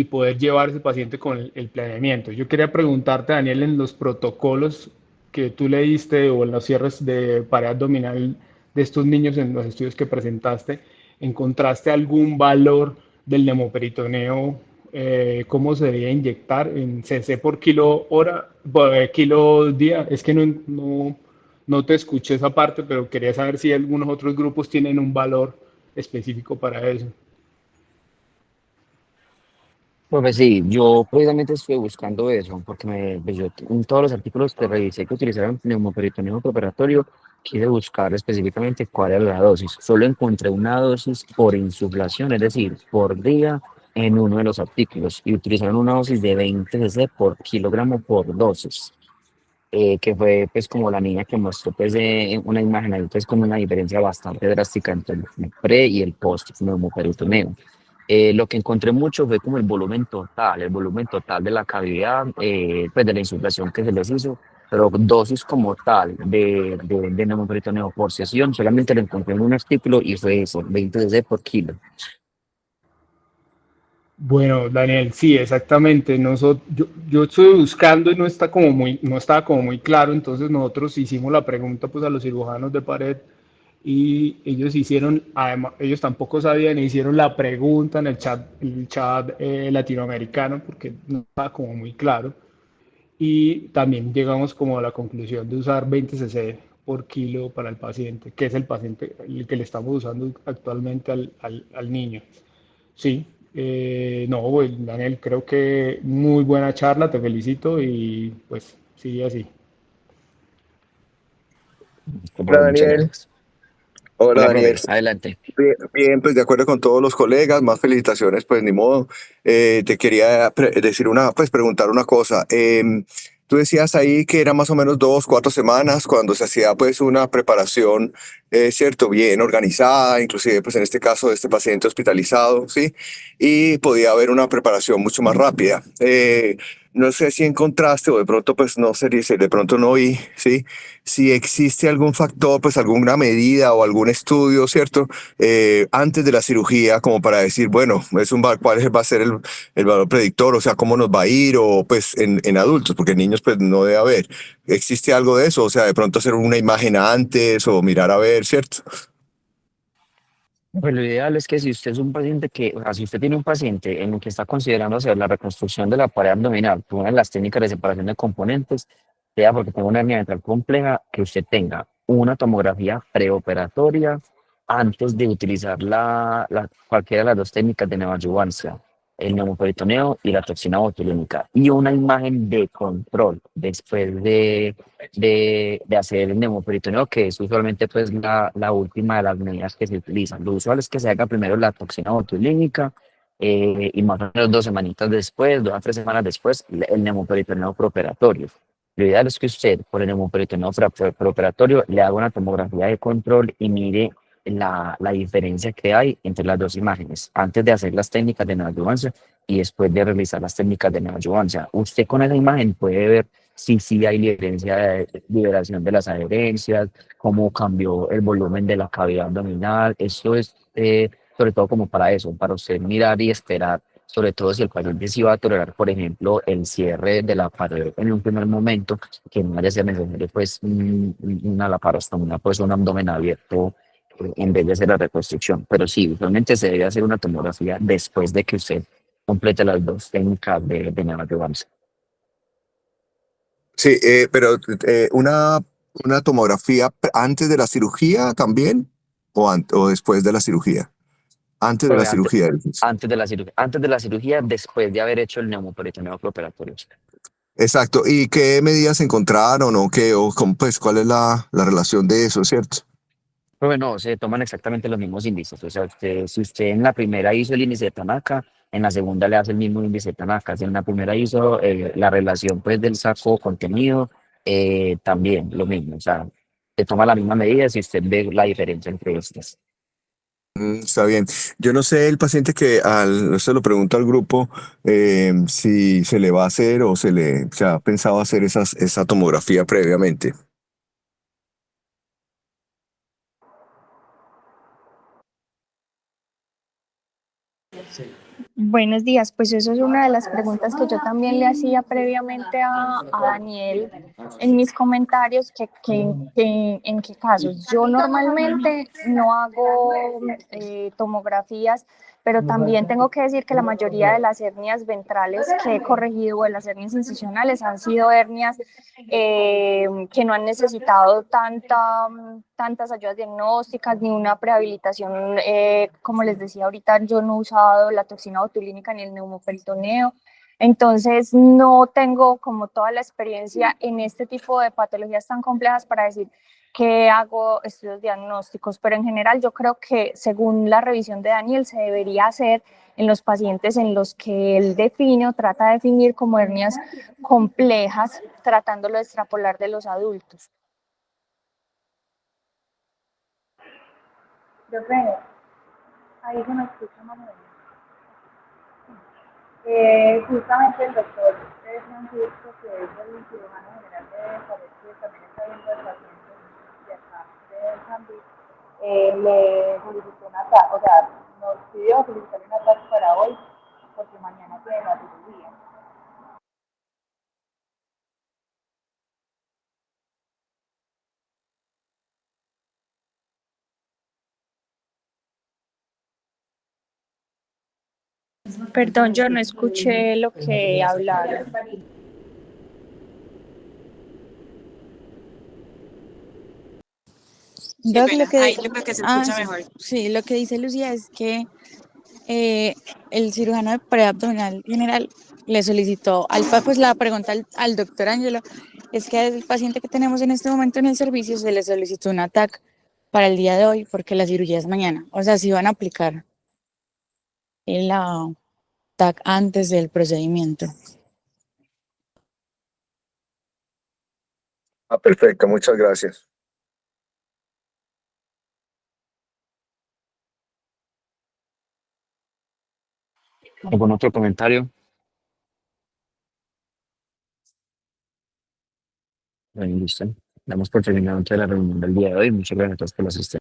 D: poder llevar a ese paciente con el planeamiento. Yo quería preguntarte, Daniel, en los protocolos que tú leíste o en los cierres de pared abdominal de estos niños en los estudios que presentaste, ¿encontraste algún valor del nemoperitoneo? ¿Cómo se debía inyectar en cc por kilo hora, kilo día? Es que no te escuché esa parte, pero quería saber si algunos otros grupos tienen un valor específico para eso.
A: Pues sí, yo precisamente estuve buscando eso, porque pues yo en todos los artículos que revisé que utilizaron neumoperitoneo preparatorio, quise buscar específicamente cuál era la dosis. Solo encontré una dosis por insuflación, es decir, por día en uno de los artículos, y utilizaron una dosis de 20 cc por kilogramo por dosis, que fue pues como la niña que mostró pues una imagen ahí pues con una diferencia bastante drástica entre el pre y el post neumoperitoneo. Lo que encontré mucho fue como el volumen total de la cavidad, pues de la insuflación que se les hizo, pero dosis como tal de nemoperitoneo por sesión solamente lo encontré en un artículo y fue eso, 20 cc por kilo.
D: Bueno, Daniel, sí, exactamente. Yo estoy buscando y no estaba como muy claro, entonces nosotros hicimos la pregunta pues a los cirujanos de pared y ellos hicieron, además, ellos tampoco sabían, e hicieron la pregunta en el chat latinoamericano porque no estaba como muy claro y también llegamos como a la conclusión de usar 20 cc por kilo para el paciente, que es el paciente el que le estamos usando actualmente al niño. Sí, no, pues, Daniel, creo que muy buena charla, te felicito y pues sigue así.
A: Como
E: Hola
A: muchas
E: Daniel,
A: gracias.
E: hola
A: Hola,
E: Daniel.
A: profe, adelante.
E: Bien, bien, pues de acuerdo con todos los colegas, más felicitaciones, pues ni modo. Te quería decir pues preguntar una cosa. Tú decías ahí que era más o menos 2, 4 semanas cuando se hacía pues una preparación, cierto, bien organizada, inclusive pues en este caso de este paciente hospitalizado, ¿sí? Y podía haber una preparación mucho más rápida. No sé si encontraste o de pronto pues no sé, si de pronto no oí, ¿sí? Si existe algún factor, pues alguna medida o algún estudio, ¿cierto? Antes de la cirugía, como para decir, bueno, cuál va a ser el valor predictor, o sea, cómo nos va a ir, o pues en adultos, porque en niños pues no debe haber. ¿Existe algo de eso? O sea, de pronto hacer una imagen antes o mirar a ver, ¿cierto?
A: Pues lo ideal es que si usted es un paciente o sea, si usted tiene un paciente en el que está considerando hacer la reconstrucción de la pared abdominal con una de las técnicas de separación de componentes, sea porque tenga una hernia ventral compleja, que usted tenga una tomografía preoperatoria antes de utilizar cualquiera de las dos técnicas de neoadyuvancia, el neumoperitoneo y la toxina botulínica, y una imagen de control después de hacer el neumoperitoneo, que es usualmente pues la última de las medidas que se utilizan. Lo usual es que se haga primero la toxina botulínica y más o menos 2 semanitas después, 2 a 3 semanas después, el neumoperitoneo preoperatorio. Lo ideal es que usted, por el neumoperitoneo preoperatorio, le haga una tomografía de control y mire la diferencia que hay entre las dos imágenes, antes de hacer las técnicas de neoadyuvancia y después de realizar las técnicas de neoadyuvancia. Usted con esa imagen puede ver si sí hay liberación de las adherencias, cómo cambió el volumen de la cavidad abdominal. Eso es sobre todo como para eso, para usted mirar y esperar, sobre todo si el paciente sí va a tolerar, por ejemplo, el cierre de la pared en un primer momento, que no vaya a ser necesario pues una laparostomía, pues un abdomen abierto en vez de hacer la reconstrucción. Pero sí, usualmente se debe hacer una tomografía después de que usted complete las dos técnicas de neoadyuvancia.
E: Sí, pero una tomografía antes de la cirugía también o después de la cirugía. Antes de la
A: Pero antes,
E: cirugía, dices.
A: antes de la cirugía, después de haber hecho el neumoperitoneo preoperatorio.
E: Exacto. ¿Y qué medidas encontraron o qué, pues, cuál es la relación de eso, cierto?
A: Pero bueno, se toman exactamente los mismos índices. O sea, si usted en la primera hizo el índice de Tanaka, en la segunda le hace el mismo índice de Tanaka. Si en la primera hizo la relación pues del saco contenido, también lo mismo. O sea, se toma la misma medida si usted ve la diferencia entre estas.
E: Está bien. Yo no sé el paciente se lo pregunto al grupo si se le va a hacer o se ha pensado hacer esa tomografía previamente.
C: Buenos días, pues eso es una de las preguntas que yo también le hacía previamente a Daniel en mis comentarios, en qué casos. Yo normalmente no hago tomografías, pero también tengo que decir que la mayoría de las hernias ventrales que he corregido o de las hernias incisionales han sido hernias que no han necesitado tantas ayudas diagnósticas ni una prehabilitación. Como les decía ahorita, yo no he usado la toxina botulínica ni el neumoperitoneo. Entonces, no tengo como toda la experiencia en este tipo de patologías tan complejas para decir que hago estudios diagnósticos, pero en general yo creo que según la revisión de Daniel se debería hacer en los pacientes en los que él define o trata de definir como hernias complejas, tratándolo de extrapolar de los adultos.
F: Profe, ahí se me escucha más o menos. Justamente el doctor Francisco, que es el cirujano general de Pared, que también está viendo al paciente de acá, de Zambi, le solicitó una TAC, o sea, nos pidió solicitar una TAC para hoy, porque de la cirugía.
C: Perdón, yo no escuché lo que hablaron.
G: Doc,
H: Ahí yo creo que se escucha mejor.
G: sí, lo que dice Lucía es que el cirujano de preabdominal general le solicitó pues la pregunta al doctor Ángelo es que el paciente que tenemos en este momento en el servicio se le solicitó un ATAC para el día de hoy porque la cirugía es mañana. O sea, si van a aplicar el ATAC antes del procedimiento.
E: Ah, perfecto, muchas gracias.
A: ¿Algún otro comentario? Bueno, listo. Damos por terminado la reunión del día de hoy. Muchas gracias por la asistencia.